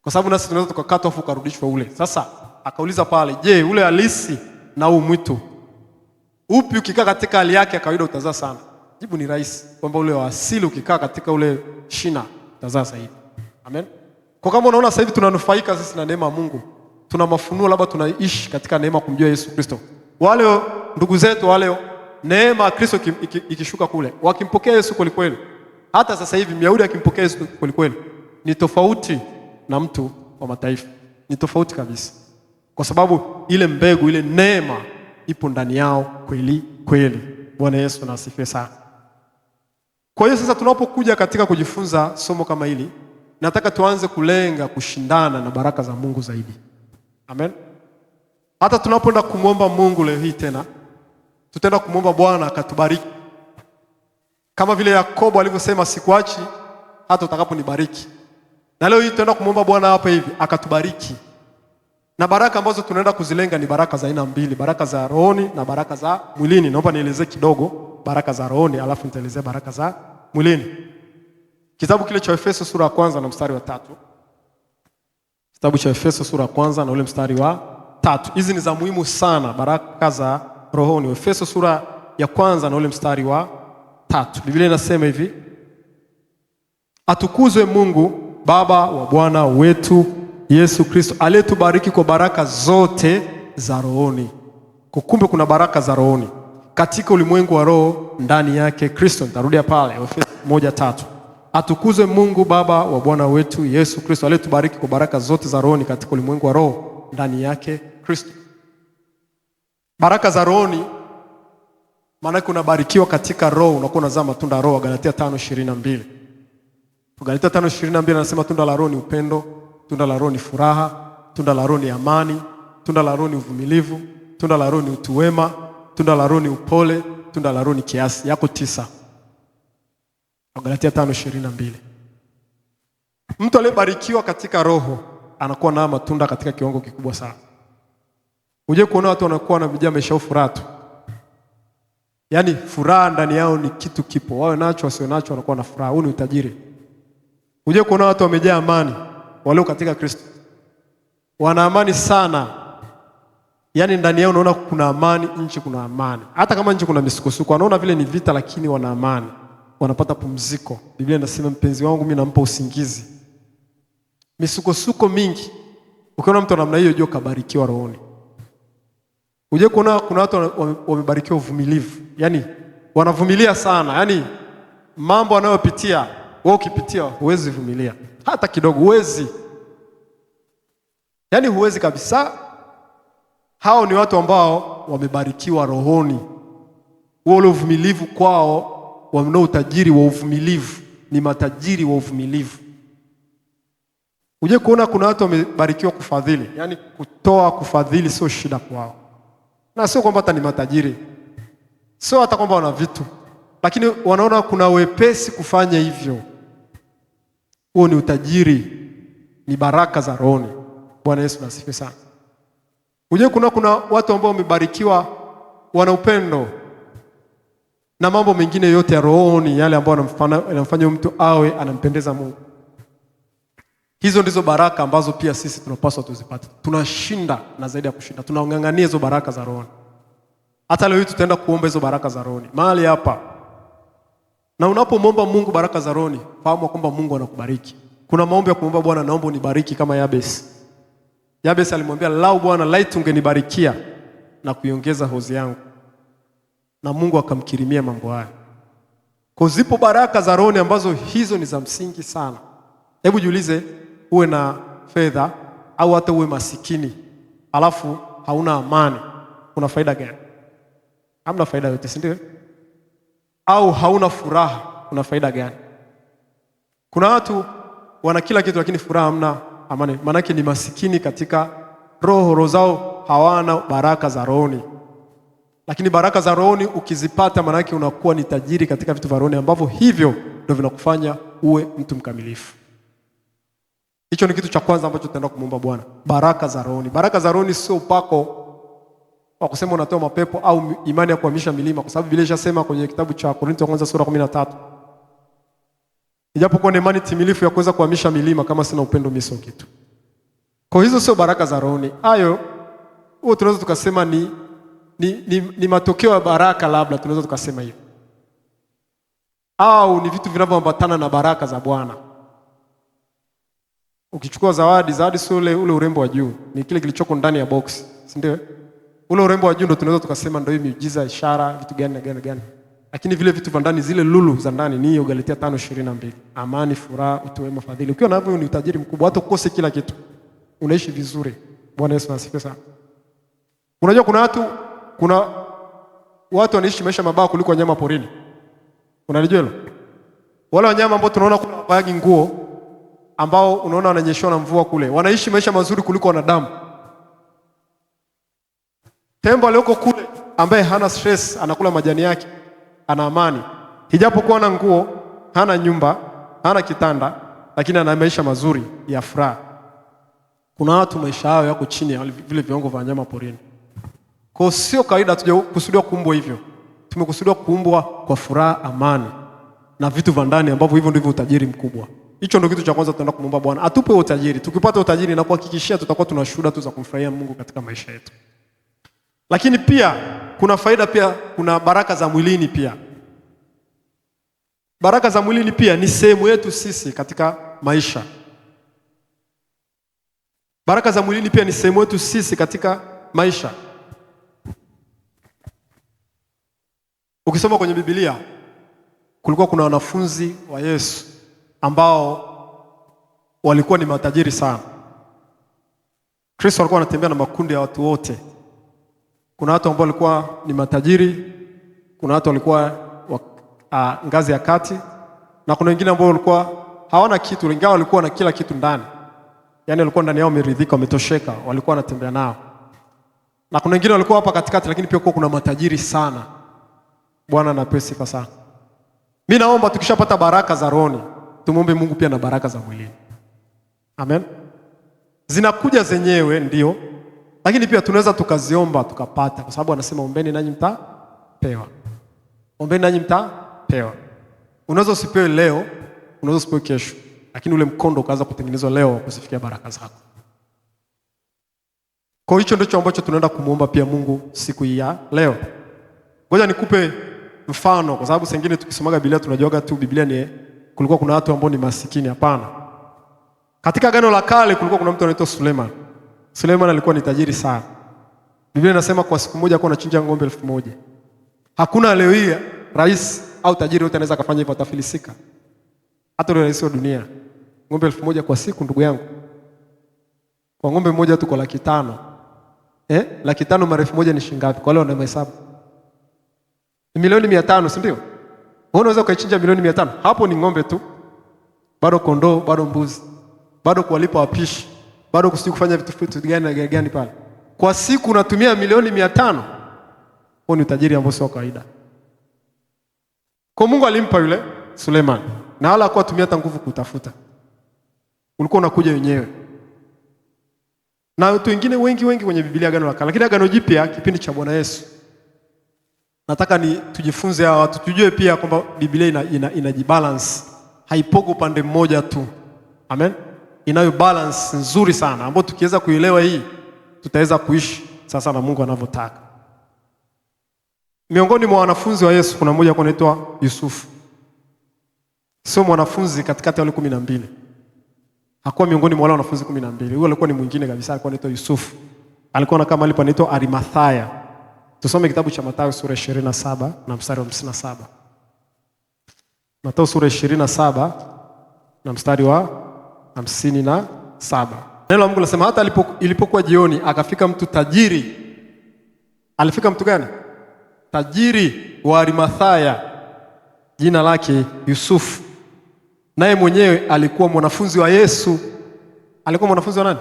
Kwa sababu nasi tunaweza tukakatwa afu karudishwa ule. Sasa akauliza pale, je, ule halisi na huu mwitu upi ukikaa katika hali yake ya kawaida utazaa sana? Jibu ni rahisi, kwamba ule wa asili ukikaa katika ule shina utazaa zaidi. Amen. Kwa kama unaona sasa hivi tunanufaika sisi na neema ya Mungu, tuna mafunuo, labda tunaishi katika neema kumjua Yesu Kristo. Wale ndugu zetu wale neema ya Kristo ikishuka kule, wakimpokea Yesu kweli kweli. Hata sasa hivi Myahudi akimpokea Yesu kweli kweli ni tofauti na mtu wa mataifa. Ni tofauti kabisa. Kwa sababu ile mbegu, ile neema ipo ndani yao kweli kweli. Bwana Yesu asifiwe sana. Kwa hiyo sasa tunapokuja katika kujifunza somo kama hili, nataka tuanze kulenga kushindana na baraka za Mungu zaidi. Amen. Hata tunapoenda kumwomba Mungu leo hii tena, tutaenda kumwomba Bwana akatubariki. Kama vile Yakobo alivyosema sikuachi hata utakaponibariki. Na leo hii tutaenda kumwomba Bwana hapa hivi akatubariki. Na baraka ambazo tunaenda kuzilenga ni baraka za aina mbili, baraka za rohoni na baraka za mwilini. Naomba nielezee kidogo baraka za rohoni, alafu nitaelezea baraka za mwilini. Kitabu kile cha Efeso sura ya 1 na mstari wa 3. Kitabu cha Efeso sura ya 1 na ule mstari wa 3. Hizi ni za muhimu sana, baraka za rohoni. Efeso sura ya 1 na ule mstari wa 3. Biblia inasema hivi: atukuzwe Mungu Baba wa Bwana wetu Yesu Kristo, aliyetubariki kwa baraka zote za rohoni. Kumbe kuna baraka za rohoni katika ulimwengu wa roho ndani yake Kristo. Nitarudia pale Efeso 1:3. Atukuzwe Mungu Baba wa Bwana wetu Yesu Kristo, aliyetubariki kwa baraka zote za rohoni katika ulimwengu wa roho ndani yake Kristo. Baraka za rohoni maana unabarikiwa katika roho, unakuwa unazaa matunda ya roho. Galatia 5:22. Galatia 5:22 anasema tunda la roho ni upendo, tunda la roho ni furaha, tunda la roho ni amani, tunda la roho ni uvumilivu, tunda la roho ni utu wema, tunda la roho ni upole, tunda la roho ni kiasi. Yako 9. Galatia 5:22. Mtu aliyebarikiwa katika roho anakuwa na matunda katika kiwango kikubwa sana. Uje kuona watu wanakuwa wanamjia maisha furaha tu. Yaani furaha ndani yao ni kitu kipo. Wawe nacho wasio nacho wanakuwa na furaha. Huu ni utajiri. Uje kuona watu wamejaa amani walio katika Kristo. Wana amani sana. Yaani ndani yao unaona kuna amani, nchi kuna amani. Hata kama nchi kuna misukosuko, wanaona vile ni vita lakini wana amani. Wanapata pumziko. Biblia inasema mpenzi wangu mimi nampa usingizi. Misukosuko mingi. Ukiona mtu namna hiyo jua kabarikiwa rohoni. Uje kuona kuna watu wamebarikiwa uvumilivu. Yaani wanavumilia sana. Yaani mambo wanayopitia, wewe ukipitia huwezi vumilia. Hata kidogo huwezi. Yaani huwezi kabisa. Hao ni watu ambao wamebarikiwa rohoni. Wale uvumilivu kwao, wanao utajiri wa uvumilivu, ni matajiri wa uvumilivu. Uje kuona kuna watu wamebarikiwa kufadhili. Yaani kutoa, kufadhili sio shida kwao. Na sio kwamba hata ni matajiri. Sio hata kwamba wana vitu. Lakini wanaona kuna wepesi kufanya hivyo. Huo ni utajiri, ni baraka za rohoni. Bwana Yesu asifiwe sana. Uje kuna watu ambao wamebarikiwa wana upendo na mambo mengine yote ya rohoni, yale ambayo yanamfanya mtu awe anampendeza Mungu. Hizo ndizo baraka ambazo pia sisi tunapaswa tuzipate. Tunashinda na zaidi ya kushinda. Tunaongangania hizo baraka za rohoni. Hata leo hii tutaenda kuomba hizo baraka za rohoni mahali hapa. Na unapomwomba Mungu baraka za rohoni, fahamu kwamba Mungu anakubariki. Kuna maombi ya kuomba, Bwana naomba unibariki kama Yabesi. Yabesi alimwambia, "Lau Bwana, laiti ungenibarikia na kuiongeza hozi yangu." Na Mungu akamkirimia mambo haya. Kwa zipo baraka za rohoni ambazo hizo ni za msingi sana. Hebu jiulize, uwe na fedha au hata uwe masikini, alafu hauna amani, kuna faida gani? Hamna faida yote, si ndio? Au hauna furaha, kuna faida gani? Kuna watu wana kila kitu lakini furaha hamna, amani. Maana yake ni masikini katika roho zao, hawana baraka za rohoni. Lakini baraka za rohoni ukizipata, maana yake unakuwa ni tajiri katika vitu vya rohoni ambavyo hivyo ndio vinakufanya uwe mtu mkamilifu. Hicho ni kitu cha kwanza ambacho tutaenda kumwomba Bwana. Baraka za rohoni. Baraka za rohoni sio upako wa kusema unatoa mapepo au imani ya kuhamisha milima, kwa sababu Biblia inasema kwenye kitabu cha Korintho 1 sura 13. Ijapokuwa ni imani timilifu ya kuweza kuhamisha milima, kama sina upendo mimi sio kitu. Kwa hizo sio baraka za rohoni. Hayo huo tunaweza tukasema ni matokeo ya baraka, labda tunaweza tukasema hivyo. Au ni vitu vinavyoambatana na baraka za Bwana. Ukichukua zawadi sio ule urembo wa juu, ni kile kilichoko ndani ya box, si ndio? Ule urembo wa juu ndio tunaweza tukasema ndio miujiza, ishara, vitu gani na gani. Lakini vile vitu vya ndani, zile lulu za ndani, ni hiyo Galatia 5:22. Amani, furaha, utu wema, fadhili. Ukiwa na hivyo ni utajiri mkubwa, hata ukose kila kitu, unaishi vizuri. Bwana Yesu asifiwe sana. Unajua kuna watu wanaishi maisha mabaya kuliko wanyama porini. Unalijua hilo? Wale wanyama ambao tunaona kuna wavagi nguo, ambao unaona wananyeshwa na mvua kule, wanaishi maisha mazuri kuliko wanadamu. Tembo aliyoko kule ambaye hana stress, anakula majani yake, ana amani. Hijapokuwa na nguo, hana nyumba, hana kitanda, lakini ana maisha mazuri ya furaha. Kuna watu maisha yao yako chini ya vile viwango vya wanyama porini. Kwa sio kawaida, hatujakusudiwa kuumbwa hivyo. Tumekusudiwa kuumbwa kwa furaha, amani na vitu vya ndani ambavyo hivyo ndivyo utajiri mkubwa. Hicho ndio kitu cha kwanza tunaenda kumwomba Bwana atupe utajiri. Tukipata utajiri na kuhakikishia tutakuwa tuna shuhuda tu za kumfurahia Mungu katika maisha yetu. Lakini pia kuna faida, pia kuna baraka za mwilini pia. Baraka za mwilini pia ni sehemu yetu sisi katika maisha. Baraka za mwilini pia ni sehemu yetu sisi katika maisha. Ukisoma kwenye Biblia, kulikuwa kuna wanafunzi wa Yesu ambao walikuwa ni matajiri sana. Kristo alikuwa anatembea na makundi ya watu wote. Kuna watu ambao walikuwa ni matajiri, kuna watu walikuwa ngazi ya kati, na kuna wengine ambao walikuwa hawana kitu, ingawa walikuwa na kila kitu ndani. Yaani walikuwa ndani yao wameridhika, wametosheka, walikuwa wanatembea nao. Na kuna wengine walikuwa hapa katikati, lakini pia kuna matajiri sana. Bwana anapewa sifa sana. Mimi naomba tukishapata baraka za rohoni, tumuombe Mungu pia na baraka za mwilini. Amen. Zinakuja zenyewe ndio, lakini pia tunaweza tukaziomba tukapata, kwa sababu anasema ombeni nanyi mtapewa. Ombeni nanyi mtapewa. Unaweza usipewe leo, unaweza usipewe kesho, lakini ule mkondo ukaanza kutengenezwa leo kusifikia baraka zako. Kwa hicho ndicho ambacho tunaenda kumuomba pia Mungu siku hii ya leo. Ngoja nikupe mfano, kwa sababu sengine tukisomaga Biblia tunajuaga tu Biblia ni kulikuwa kuna watu ambao ni masikini. Hapana. Katika Agano la Kale kulikuwa kuna mtu anaitwa Suleiman. Suleiman alikuwa ni tajiri sana. Biblia inasema kwa siku moja alikuwa anachinja ng'ombe 1000. Hakuna leo hii rais au tajiri yote anaweza kufanya hivyo, atafilisika. Hata yule rais wa dunia. Ng'ombe 1000 kwa siku, ndugu yangu. Kwa ng'ombe mmoja tu kwa 500,000. 500,000 mara 1000 ni shilingi ngapi? Kwa leo na mahesabu. Ni milioni 500, si ndio? Wewe unaweza kuichinja milioni 500. Hapo ni ng'ombe tu. Bado kondoo, bado mbuzi. Bado kuwalipa wapishi. Bado kufanya vitu gani pale. Kwa siku unatumia milioni 500. Huo ni utajiri ambao sio kawaida. Kwa Mungu alimpa yule Suleiman, na wala hakuwa tumia hata nguvu kutafuta. Ulikuwa unakuja wenyewe. Na watu wengine wengi kwenye Biblia Agano la Kale, lakini Agano Jipya kipindi cha Bwana Yesu. Nataka tujifunze hawa watu, tujue pia kwamba Biblia inajibalance. Haipogo upande mmoja tu. Amen. Inayo balance nzuri sana ambayo tukiweza kuielewa hii tutaweza kuishi sasa na Mungu anavyotaka. Miongoni mwa wanafunzi wa Yesu kuna mmoja anaitwa Yusufu. Sio mwanafunzi katikati ya wale 12. Hakuwa miongoni mwa wale wanafunzi 12. Huyo alikuwa ni mwingine kabisa, alikuwa anaitwa Yusufu. Alikuwa na kama alipoitwa Arimathaya. Tusome kitabu cha Mathayo sura 27 na mstari wa 57. Mathayo sura 27 na mstari wa 57. Neno la Mungu linasema hata ilipokuwa jioni akafika mtu tajiri. Alifika mtu gani? Tajiri wa Arimathaya, jina lake Yusufu. Naye mwenyewe alikuwa mwanafunzi wa Yesu. Alikuwa mwanafunzi wa nani?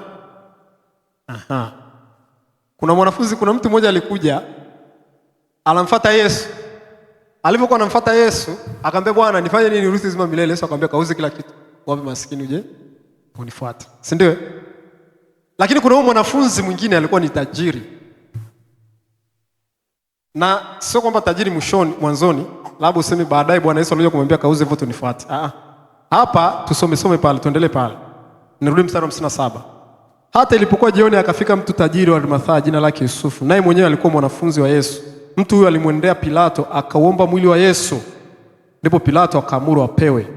Kuna mtu mmoja alikuja anamfuata Yesu. Alipokuwa anamfuata Yesu, akamwambia Bwana, nifanye nini urithi uzima milele? Yesu akamwambia kauze kila kitu, wape maskini uje unifuate. Si ndio? Lakini kuna huyo mwanafunzi mwingine alikuwa ni tajiri. Na sio kwamba tajiri mwanzoni, labda useme baadaye Bwana Yesu alikuja kumwambia kauze vote unifuate. Hapa tusome pale, tuendelee pale. Nirudi mstari wa 57. Hata ilipokuwa jioni akafika mtu tajiri wa Arimathaya, jina lake Yusufu. Naye mwenyewe alikuwa mwanafunzi wa Yesu. Mtu huyo alimwendea Pilato akauomba mwili wa Yesu. Ndipo Pilato akaamuru apewe.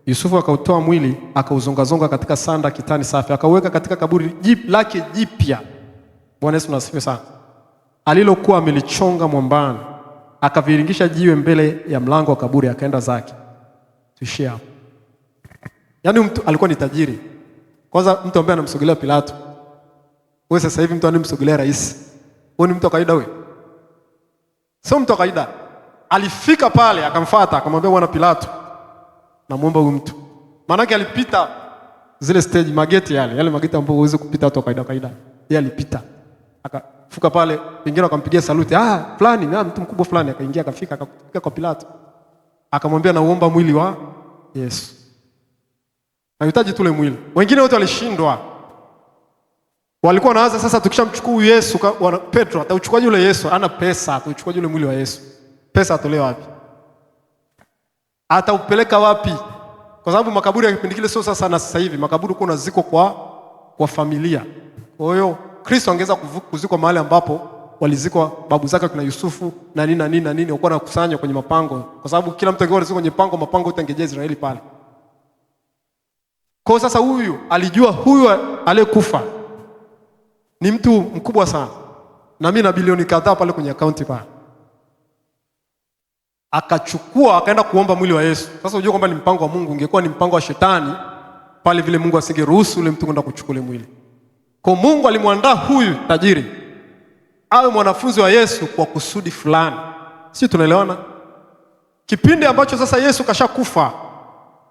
Yusufu akautoa mwili, akauzongazonga katika sanda kitani safi, akauweka katika kaburi lake jipya. Bwana Yesu asifiwe sana. Alilokuwa amelichonga mwambani, akaviringisha jiwe mbele ya mlango wa kaburi, akaenda zake. Tuishie hapo. Yaani mtu alikuwa ni tajiri. Kwanza mtu ambaye anamsogelea Pilato. Wewe sasa hivi mtu anamsogelea rais. Wewe ni mtu wa kawaida wewe? Sio mtu wa kawaida. Alifika pale akamfuata akamwambia Bwana Pilato, namuomba huyu mtu. Maana yake alipita zile stage mageti yale mageti ambapo huwezi kupita watu wa kawaida. Yeye alipita. Akafuka pale, wengine wakampigia saluti. Fulani, mtu mkubwa fulani akaingia akafika kwa Pilato. Akamwambia naomba mwili wa Yesu. Nahitaji tule mwili. Wengine wote walishindwa. Walikuwa wanaanza sasa, tukishamchukua Yesu, Petro atauchukua yule Yesu, ana pesa, atauchukua yule mwili wa Yesu. Pesa atolewa wapi? Ataupeleka wapi? Kwa sababu makaburi ya kipindi kile sio sasa na sasa hivi. Makaburi kuna ziko kwa familia. Kwa hiyo Kristo angeweza kuzikwa mahali ambapo walizikwa babu zake kina Yusufu na nini walikuwa wanakusanya kwenye mapango, kwa sababu kila mtu angekuwa kwenye mapango yote angejaa Israeli pale. Kwa sasa huyu alijua huyu aliyekufa ni mtu mkubwa sana, na mimi na bilioni kadhaa pale kwenye akaunti pale. Akachukua akaenda kuomba mwili wa Yesu. Sasa unajua kwamba ni mpango wa Mungu, ungekuwa ni mpango wa shetani pale vile Mungu asingeruhusu ule mtu kwenda kuchukua ule mwili. Kwa Mungu alimwandaa huyu tajiri awe mwanafunzi wa Yesu kwa kusudi fulani. Sisi tunaelewana? Kipindi ambacho sasa Yesu kashakufa,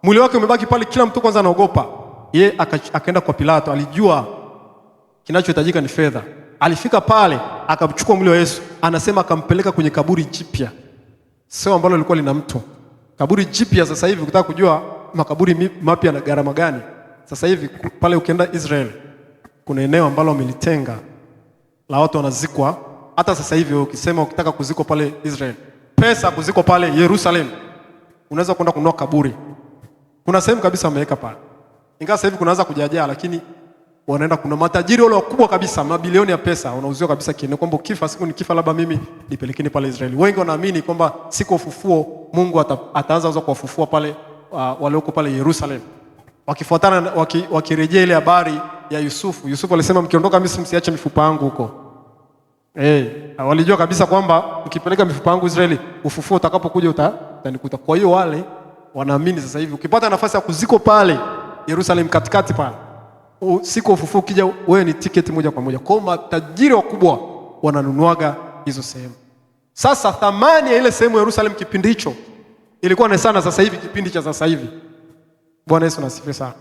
mwili wake umebaki pale, kila mtu kwanza anaogopa. Yeye akaenda kwa Pilato, alijua kinachohitajika ni fedha. Alifika pale akamchukua mwili wa Yesu, anasema akampeleka kwenye kaburi jipya, sio ambalo lilikuwa lina mtu. Kaburi jipya sasa hivi, ukitaka kujua makaburi mapya na gharama gani, sasa hivi pale ukienda Israel kuna eneo ambalo wamelitenga la watu wanazikwa. Hata sasa hivi ukisema ukitaka kuzikwa pale Israel, pesa kuzikwa pale Yerusalem, unaweza kwenda kununua kaburi. Kuna sehemu kabisa wameweka pale. Ingawa sasa hivi kunaanza kujajaa, lakini wanaenda, kuna matajiri wale wakubwa kabisa, mabilioni ya pesa wanauziwa kabisa kiene kwamba ukifa, siku nikifa labda mimi nipelekeni pale Israeli. Wengi wanaamini kwamba siku ufufuo Mungu ataanza kuwafufua pale walioko pale Yerusalem. Wakifuatana wakirejea ile habari ya Yusufu. Yusufu alisema mkiondoka Misri msiache mifupa yangu huko. Walijua kabisa kwamba ukipeleka mifupa yangu Israeli, ufufuo utakapokuja utanikuta. Kwa hiyo wale wanaamini sasa hivi ukipata nafasi ya kuziko pale Yerusalem katikati pale, siku ufufuo ukija, wewe ni tiketi moja kwa moja. Kwa matajiri wakubwa wananunuaga hizo sehemu. Sasa thamani ya ile sehemu ya Yerusalem kipindi hicho ilikuwa ni sana sasa hivi, kipindi cha sasa hivi. Bwana Yesu asifiwe sana.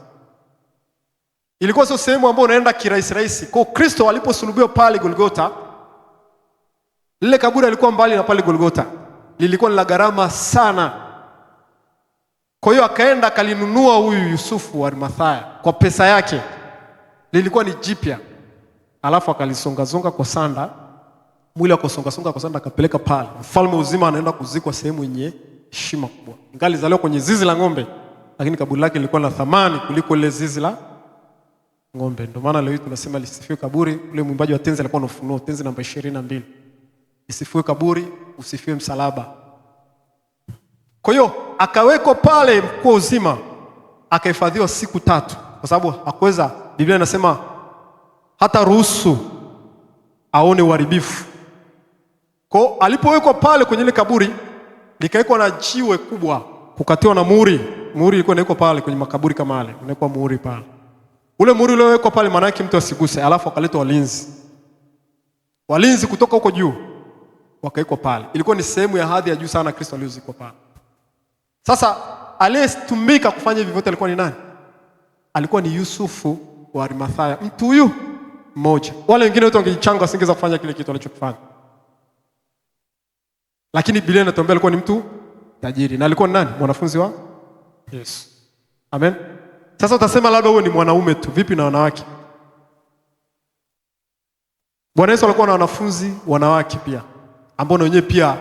Ilikuwa sio sehemu ambayo unaenda kirahisi. Kwa Kristo aliposulubiwa pale Golgotha, lile kaburi alikuwa mbali na pale Golgotha, lilikuwa ni la gharama sana. Kwa hiyo akaenda akalinunua huyu Yusufu wa Arimathaya kwa pesa yake, lilikuwa ni jipya. Alafu akalisongazonga kwa sanda, mwili akosongasonga kwa sanda, akapeleka pale. Mfalme uzima anaenda kuzikwa sehemu yenye heshima kubwa. Ingali zaliwa kwenye zizi la ng'ombe, lakini kaburi lake lilikuwa na thamani kuliko ile zizi la ng'ombe. Ndio maana leo tunasema lisifiwe kaburi. Ule mwimbaji wa tenzi alikuwa na Ufunuo, tenzi namba 22. Isifiwe kaburi, usifiwe msalaba. Kwa hiyo akawekwa pale mkuu uzima, akahifadhiwa siku 3 kwa sababu hakuweza, Biblia inasema hata ruhusu aone uharibifu. Kwa alipowekwa pale kwenye ile kaburi, likawekwa na jiwe kubwa, kukatiwa na muhuri. Muhuri ilikuwa inawekwa pale kwenye makaburi kama yale, inawekwa muhuri pale. Ule muhuri uliowekwa pale maana yake mtu asiguse. Alafu akaletwa walinzi kutoka huko juu, wakawekwa pale. Ilikuwa ni sehemu ya hadhi ya juu sana Kristo aliyozikwa pale. Sasa aliyetumika kufanya hivi vyote alikuwa ni nani? Alikuwa ni Yusufu wa Arimathaya, mtu huyu mmoja. Wale wengine wote wangejichanga, wasingeweza kufanya kile kitu alichokifanya. Lakini Biblia inatuambia alikuwa ni mtu tajiri, na alikuwa ni nani? Mwanafunzi wa Yesu. Amen. Sasa utasema labda huyo ni mwanaume tu, vipi na wanawake? Bwana Yesu alikuwa na wanafunzi wanawake pia, ambao na wenyewe pia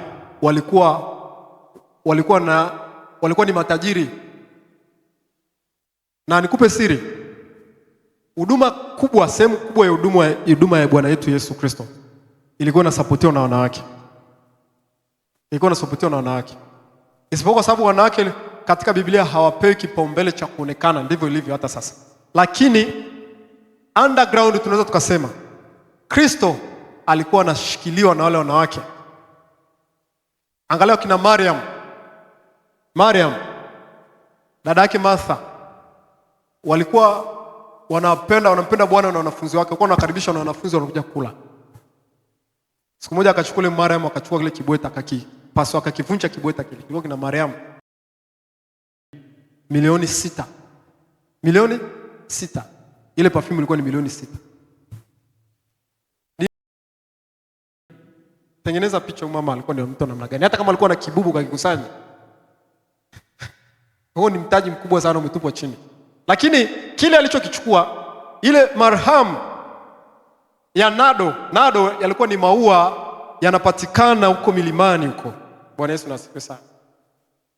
walikuwa ni matajiri. Na nikupe siri, huduma kubwa, sehemu kubwa ya huduma ya Bwana yetu Yesu Kristo ilikuwa inasapotiwa na wanawake. Isipokuwa sababu wanawake katika Biblia hawapewi kipaumbele cha kuonekana, ndivyo ilivyo hata sasa. Lakini underground tunaweza tukasema Kristo alikuwa anashikiliwa na wale wanawake. Angalia kina Mariam, dada yake Martha, walikuwa wanampenda Bwana na wanafunzi wake, walikuwa wanakaribisha na wanafunzi wanakuja kula. Siku moja akachukua ile Mariam, akachukua kile kibweta, akakipasua, akakivunja kibweta kile. Kilikuwa kina Mariam milioni 6. Milioni 6. Ile perfume ilikuwa ni milioni 6. Tengeneza picha mama alikuwa ni mtu namna gani? Hata kama alikuwa na kibubu kakikusanya. Huo ni mtaji mkubwa sana umetupwa chini. Lakini kile alichokichukua, ile marham ya nado. Nado yalikuwa ni maua yanapatikana huko milimani huko. Bwana Yesu asifiwe sana.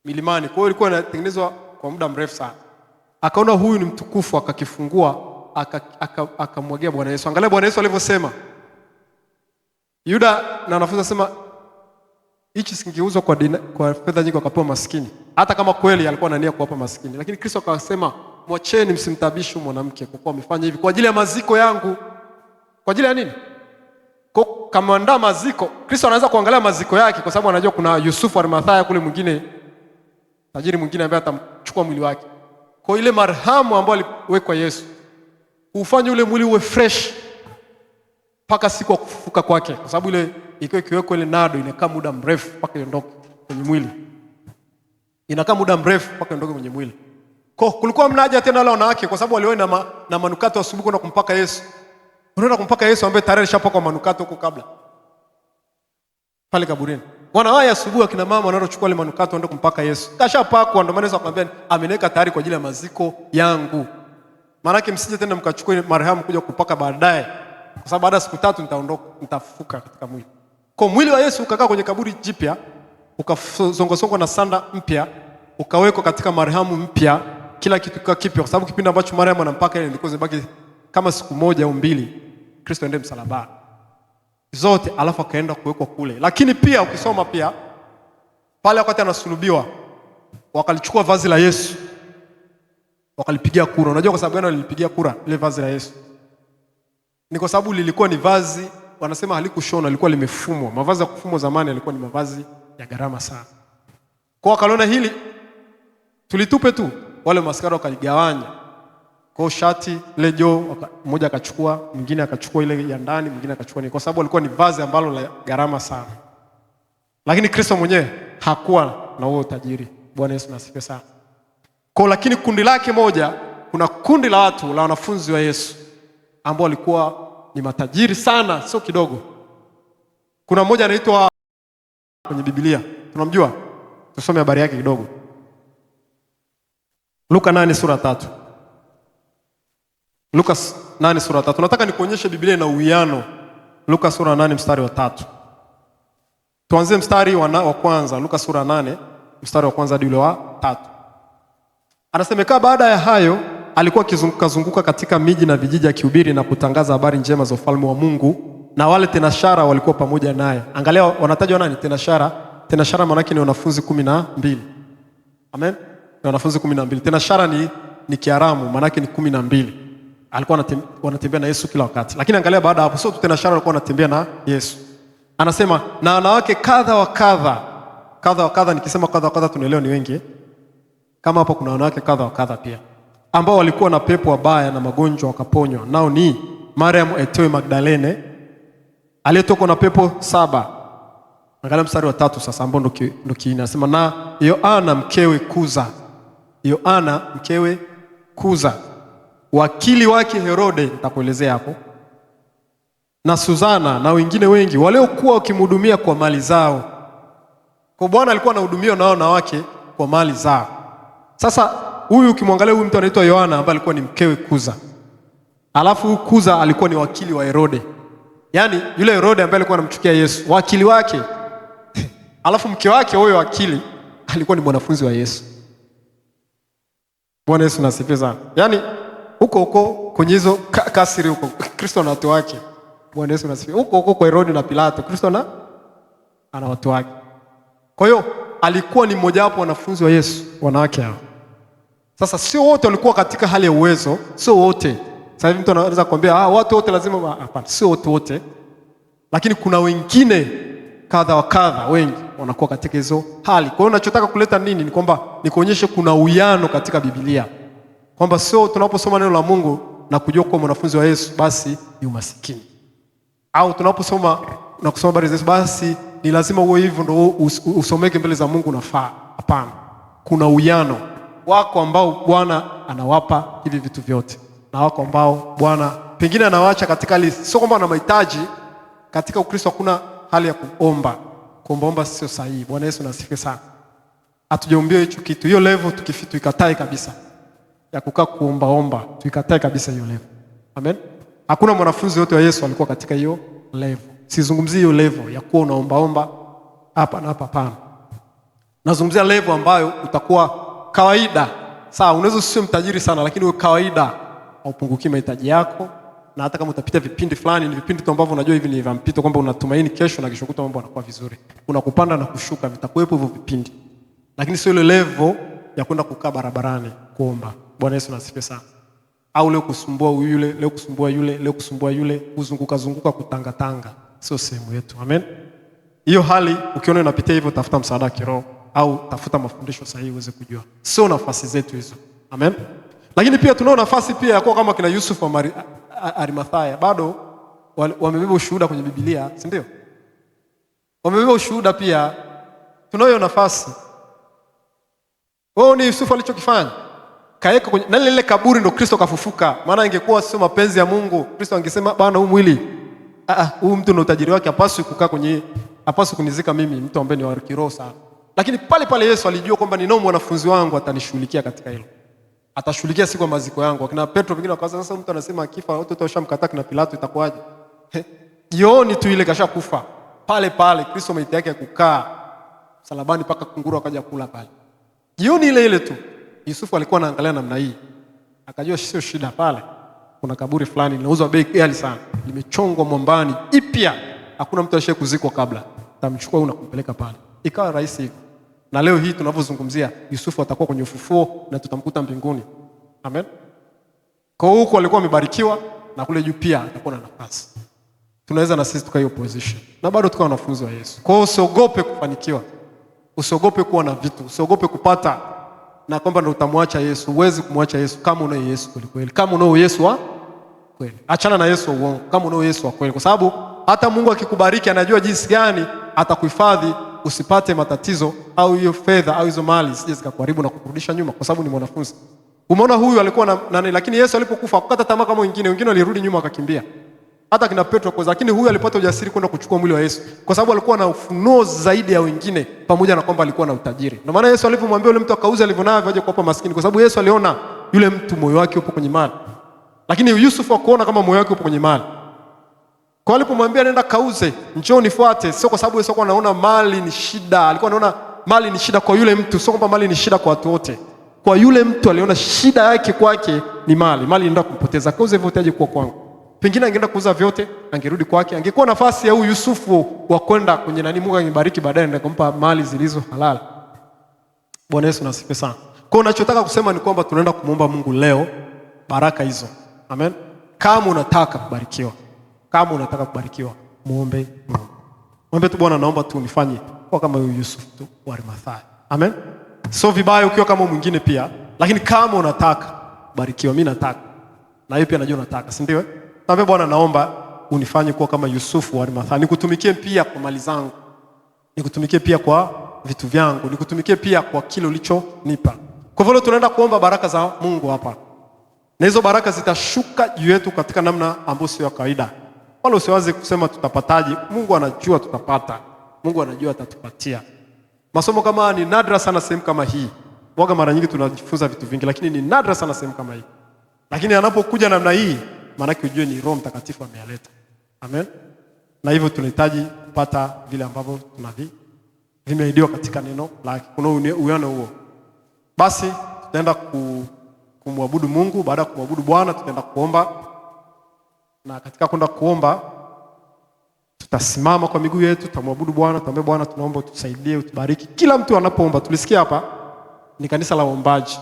Milimani. Kwa hiyo ilikuwa inatengenezwa kwa muda mrefu sana. Akaona huyu ni mtukufu, akakifungua, akamwagia Bwana Yesu. Angalia Bwana Yesu alivyosema. Yuda na wanafunzi wasema hichi singeuzwa kwa fedha nyingi wakapewa maskini. Hata kama kweli alikuwa anania kuwapa maskini. Lakini Kristo akasema, mwacheni, msimtabishe mwanamke kwa kuwa amefanya hivi kwa ajili ya maziko yangu. Kwa ajili ya nini? Kwa kama andaa maziko, Kristo anaweza kuangalia maziko yake kwa sababu anajua kuna Yusufu Arimathaya kule mwingine, tajiri mwingine ambaye atamchukua mwili wake. Kwa ile marhamu ambayo aliwekwa Yesu, ufanye ule mwili uwe fresh mpaka siku ya kufufuka kwake, kwa sababu ile ikiwa ikiwekwa ile nado inakaa muda mrefu mpaka iondoke kwenye mwili. Inakaa muda mrefu mpaka iondoke kwenye mwili. Kwa kulikuwa mnaja tena wale wanawake kwa sababu waliona na manukato asubuhi kwenda kumpaka Yesu. Unaenda kumpaka Yesu ambaye tayari alishapakwa manukato huko kabla. Pale kaburini. Wanawai asubuhi akina mama wanaochukua ile manukato waende kumpaka Yesu. Kashapakwa, ndio maana Yesu akamwambia ameneka tayari kwa ajili ya maziko yangu. Maana yake msije tena mkachukue marhamu kuja kupaka baadaye. Kwa sababu baada ya siku 3 nitaondoka, nitafufuka katika mwili. Kwa mwili wa Yesu ukakaa kwenye kaburi jipya, ukasongosongwa na sanda mpya, ukawekwa katika marhamu mpya, kila kitu kikawa kipya, kwa sababu kipindi ambacho marhamu anampaka ile ilikuwa zibaki kama siku 1 au 2 Kristo aende msalabani. Zote alafu akaenda kuwekwa kule. Lakini pia ukisoma pia pale wakati anasulubiwa wakalichukua vazi la Yesu wakalipigia kura. Unajua kwa sababu gani walilipigia kura ile vazi la Yesu? Ni kwa sababu lilikuwa ni vazi wanasema halikushona, lilikuwa limefumwa. Mavazi ya kufumwa zamani yalikuwa ni mavazi ya gharama sana. Kwa wakaona hili tulitupe tu, wale maskari wakaligawanya. Kwa shati ile joo mmoja akachukua, mwingine akachukua ile ya ndani, mwingine akachukua ni kwa sababu alikuwa ni vazi ambalo la gharama sana. Lakini Kristo mwenyewe hakuwa na huo utajiri. Bwana Yesu asifiwe sana. Kwa lakini kundi lake moja, kuna kundi la watu la wanafunzi wa Yesu ambao walikuwa ni matajiri sana, sio kidogo. Kuna mmoja anaitwa kwenye Biblia. Tunamjua? Tusome habari yake kidogo. Luka 8 sura 3. Luka 8 sura 3. Nataka nikuonyeshe Biblia ina uwiano. Luka sura 8 mstari wa 3. Tuanze mstari wa kwanza. Luka sura 8 mstari wa kwanza hadi ule wa 3. Anasemeka baada ya hayo alikuwa akizunguka katika miji na vijiji akihubiri na kutangaza habari njema za ufalme wa Mungu, na wale tenashara walikuwa pamoja naye. Angalia wanatajwa nani? Tenashara. Tenashara maana yake ni wanafunzi 12. Amen. Ni wanafunzi 12. Tenashara ni Kiaramu, maana yake ni 12. Alikuwa wanatembea na Yesu kila wakati. Lakini angalia baada hapo sio tu tenashara walikuwa wanatembea na Yesu. Anasema na wanawake kadha wa kadha. Kadha wa kadha, nikisema kadha wa kadha tunaelewa ni wengi. Kama hapo kuna wanawake kadha wa kadha pia ambao walikuwa na pepo wabaya na magonjwa wakaponywa. Nao ni Mariamu aitwaye Magdalene aliyetokwa na pepo 7. Angalia mstari wa 3 sasa ambao ndo kiini. Anasema na Yohana mkewe Kuza. Yohana mkewe Kuza, wakili wake Herode, nitakuelezea hapo. Na Suzana na wengine wengi waliokuwa wakimhudumia kwa mali zao. Kwa Bwana alikuwa anahudumia na wanawake kwa mali zao. Sasa huyu ukimwangalia huyu mtu anaitwa Yohana ambaye alikuwa ni mkewe Kuza. Alafu Kuza alikuwa ni wakili wa Herode. Yaani yule Herode ambaye alikuwa anamchukia Yesu, wakili wake. Alafu mke wake huyo wakili alikuwa ni mwanafunzi wa Yesu. Bwana Yesu asifiwe sana. Yaani huko kwenye hizo kasiri huko Kristo na watu wake. Bwana Yesu asifiwe. Huko kwa Herode na Pilato Kristo ana watu wake. Kwa hiyo alikuwa ni mmoja wapo wanafunzi wa Yesu, wanawake hao. Sasa sio wote walikuwa katika hali ya uwezo, sio wote. Sasa hivi mtu anaweza kuambia watu wote lazima, hapana, sio wote. Lakini kuna wengine kadha wa kadha wengi wanakuwa katika hizo hali. Kwa hiyo ninachotaka kuleta nini ni kwamba nikuonyeshe kuna uwiano katika Biblia. Kwamba sio tunaposoma neno la Mungu na kujua kuwa mwanafunzi wa Yesu basi ni umasikini. Au tunaposoma na kusoma habari za Yesu basi ni lazima uwe hivyo ndio usomeke mbele za Mungu nafaa. Hapana. Kuna uwiano. Wako ambao Bwana anawapa hivi vitu vyote. Na wako ambao Bwana pengine anawaacha katika hali sio kwamba ana mahitaji. Katika Ukristo hakuna hali ya kuomba. Kuomba sio sahihi. Bwana Yesu asifiwe sana. Hatujaombea hicho kitu. Hiyo level tuikatae kabisa. Ya kukaa kuomba, tuikatae kabisa hiyo level. Amen. Hakuna mwanafunzi yote wa Yesu alikuwa katika hiyo level. Sizungumzii hiyo level ya kuwa unaombaomba hapa na hapa, hapana. Nazungumzia level ambayo utakuwa kawaida. Sawa, unaweza usiwe mtajiri sana, lakini uwe kawaida, haupunguki mahitaji yako. Na hata kama utapita vipindi fulani, ni vipindi tu ambavyo unajua hivi ni vya mpito, kwamba unatumaini kesho na kesho kutwa mambo yanakuwa vizuri. Kuna kupanda na kushuka, vitakuwepo hivyo vipindi. Lakini sio ile level ya kwenda kukaa barabarani kuomba. Bwana Yesu asifiwe sana. Au leo kusumbua yule, leo kusumbua yule, leo kusumbua yule, kuzunguka kutangatanga. Sio sehemu yetu. Amen. Hiyo hali ukiona unapitia hivyo, tafuta msaada wa kiroho au tafuta mafundisho sahihi uweze kujua. Sio nafasi zetu hizo. Amen. Lakini pia tunao nafasi pia ya kuwa kama kina Yusuf wa Arimathaya. Bado wamebeba ushuhuda kwenye Biblia, si ndio? Wamebeba ushuhuda pia. Tunayo nafasi. Wao ni Yusuf alichokifanya. Kaeka kwenye na lile kaburi ndo Kristo kafufuka. Maana ingekuwa sio mapenzi ya Mungu, Kristo angesema bwana, huu mwili huyu mtu na utajiri wake hapaswi kukaa kwenye, hapaswi kunizika mimi, mtu ambaye ni wa kiroho sana. Lakini pale Yesu alijua kwamba ninao mwanafunzi wangu atanishughulikia katika hilo. Atashughulikia siku ya maziko yangu. Akina Petro wengine wakaanza, sasa mtu anasema akifa watu washamkataa na Pilato itakuwaje? Jioni tu ile kashakufa. Pale Kristo maiti yake kukaa msalabani mpaka kunguru akaja kula pale. Jioni ile tu. Yusufu alikuwa anaangalia namna hii. Akajua sio shida pale. Kuna kaburi fulani linauzwa bei ghali sana. Limechongwa mwambani ipya. Hakuna mtu ashaye kuzikwa kabla. Tamchukua na kumpeleka pale. Ikawa rahisi hivyo. Na leo hii tunavyozungumzia Yusufu atakuwa kwenye ufufuo na tutamkuta mbinguni. Amen. Kwa huko alikuwa amebarikiwa na kule juu pia atakuwa na nafasi. Tunaweza na sisi tukayo position. Na bado tukawa wanafunzi wa Yesu. Kwa hiyo usiogope kufanikiwa. Usiogope kuwa na vitu. Usiogope kupata na kwamba ndio utamwacha Yesu. Huwezi kumwacha Yesu kama unao Yesu kweli. Kama unao Yesu wa kweli. Achana na Yesu wa uongo. Kama unao Yesu wa kweli, kwa sababu hata Mungu akikubariki anajua jinsi gani atakuhifadhi usipate matatizo au hiyo fedha au hizo mali sije zikakuharibu na kukurudisha nyuma, kwa sababu ni mwanafunzi. Umeona huyu alikuwa na nani, lakini Yesu alipokufa akakata tamaa kama wengine walirudi nyuma wakakimbia. Hata kina Petro kwa, lakini huyu alipata ujasiri kwenda kuchukua mwili wa Yesu kwa sababu alikuwa na ufunuo zaidi ya wengine, pamoja na kwamba alikuwa na utajiri. Ndio maana Yesu alipomwambia yule mtu akauze alivyonavyo aje kuwapa maskini, kwa sababu Yesu aliona yule mtu moyo wake upo kwenye mali. Lakini Yusuf hakuona kama moyo wake upo kwenye mali. Kwa alipomwambia nenda kauze, njoo nifuate, sio kwa sababu Yesu alikuwa anaona mali ni shida. Alikuwa anaona mali ni shida kwa yule mtu, sio kwamba mali ni shida kwa watu wote. Kwa yule mtu aliona shida yake kwake ni mali. Mali inaenda kumpoteza. Kauze vyote aje kuwa kwangu. Pengine angeenda kuuza vyote, angerudi kwake, angekuwa nafasi ya huyu Yusufu wa kwenda kwenye nani, Mungu angebariki baadaye na kumpa mali zilizo halali. Bwana Yesu asifiwe sana. Kwa hiyo ninachotaka kusema ni kwamba tunaenda kumuomba Mungu leo baraka hizo. Amen. Kama unataka kubarikiwa, muombe Mungu. Mwombe tu, Bwana naomba tu unifanye kwa kama huyu Yusuf tu wa Arimathaya. Amen. Sio vibaya ukiwa kama mwingine pia, lakini kama unataka kubarikiwa, mimi nataka. Na yeye pia anajua nataka, si ndio? Naomba Bwana, naomba unifanye kuwa kama Yusufu wa Arimathaya. Nikutumikie pia kwa mali zangu. Nikutumikie pia kwa vitu vyangu. Nikutumikie pia kwa kile ulichonipa. Kwa hivyo tunaenda kuomba baraka za Mungu hapa. Na hizo baraka zitashuka juu yetu katika namna ambayo sio ya kawaida. Wala usiwaze kusema tutapataje. Mungu anajua tutapata. Mungu anajua atatupatia. Masomo kama ni nadra sana sehemu kama hii. Waga mara nyingi tunajifunza vitu vingi, lakini ni nadra sana sehemu kama hii. Lakini anapokuja namna hii, maana yake ujue ni Roho Mtakatifu ameyaleta. Amen. Na hivyo tunahitaji kupata vile ambavyo vimeahidiwa katika neno lake. Kuna uwiano huo. Basi tutaenda kumwabudu Mungu. Baada ya kumwabudu Bwana tutaenda kuomba. Na katika kwenda kuomba tutasimama kwa miguu yetu, tutamwabudu Bwana, tutamwambia Bwana tunaomba utusaidie, utubariki. Kila mtu anapoomba, tulisikia hapa ni kanisa la waombaji.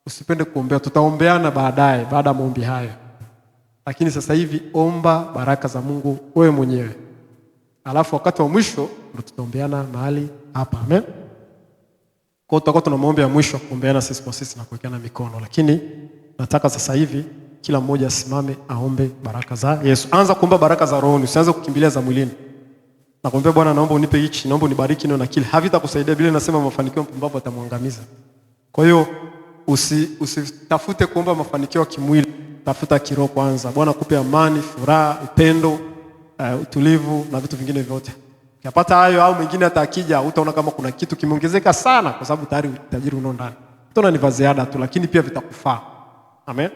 Usipende kuombea, tutaombeana baadaye baada ya maombi hayo. Lakini sasa hivi omba baraka za Mungu wewe mwenyewe. Alafu wakati wa mwisho ndio tutaombeana mahali hapa. Amen. Kwa hiyo tutakuwa tuna maombi ya mwisho kuombeana sisi kwa sisi na kuwekeana mikono. Lakini nataka sasa hivi kila mmoja asimame aombe baraka za Yesu. Anza kuomba baraka za rohoni, usianze kukimbilia za mwilini. Na kuombea Bwana naomba unipe hichi, naomba unibariki na kile. Havitakusaidia, Biblia inasema mafanikio mpumbavu atamwangamiza. Kwa hiyo usitafute kuomba mafanikio ya kimwili, tafuta kiroho kwanza. Bwana akupe amani, furaha, upendo, utulivu na vitu vingine vyote. Ukipata hayo au mengine hata akija utaona kama kuna kitu kimeongezeka sana, kwa sababu tayari utajiri unao ndani. Utaona ni vaziada tu, lakini pia vitakufaa. Amen.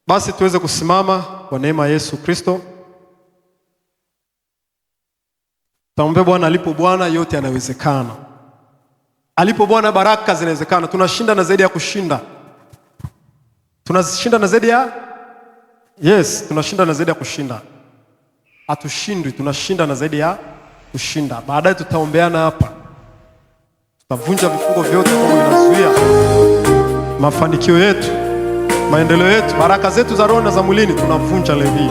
Basi tuweze kusimama kwa neema ya Yesu Kristo. Tuombe Bwana. Alipo Bwana yote yanawezekana. Alipo Bwana baraka zinawezekana. Tunashinda na zaidi ya kushinda. Tunashinda na zaidi ya tunashinda na zaidi ya kushinda. Hatushindwi, tunashinda na zaidi ya kushinda. Baadaye tutaombeana hapa. Tutavunja vifungo vyote ambavyo vinazuia mafanikio yetu, maendeleo yetu, baraka zetu za roho na za mwilini tunavunja leo hii.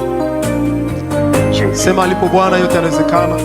Sema alipo Bwana yote yanawezekana.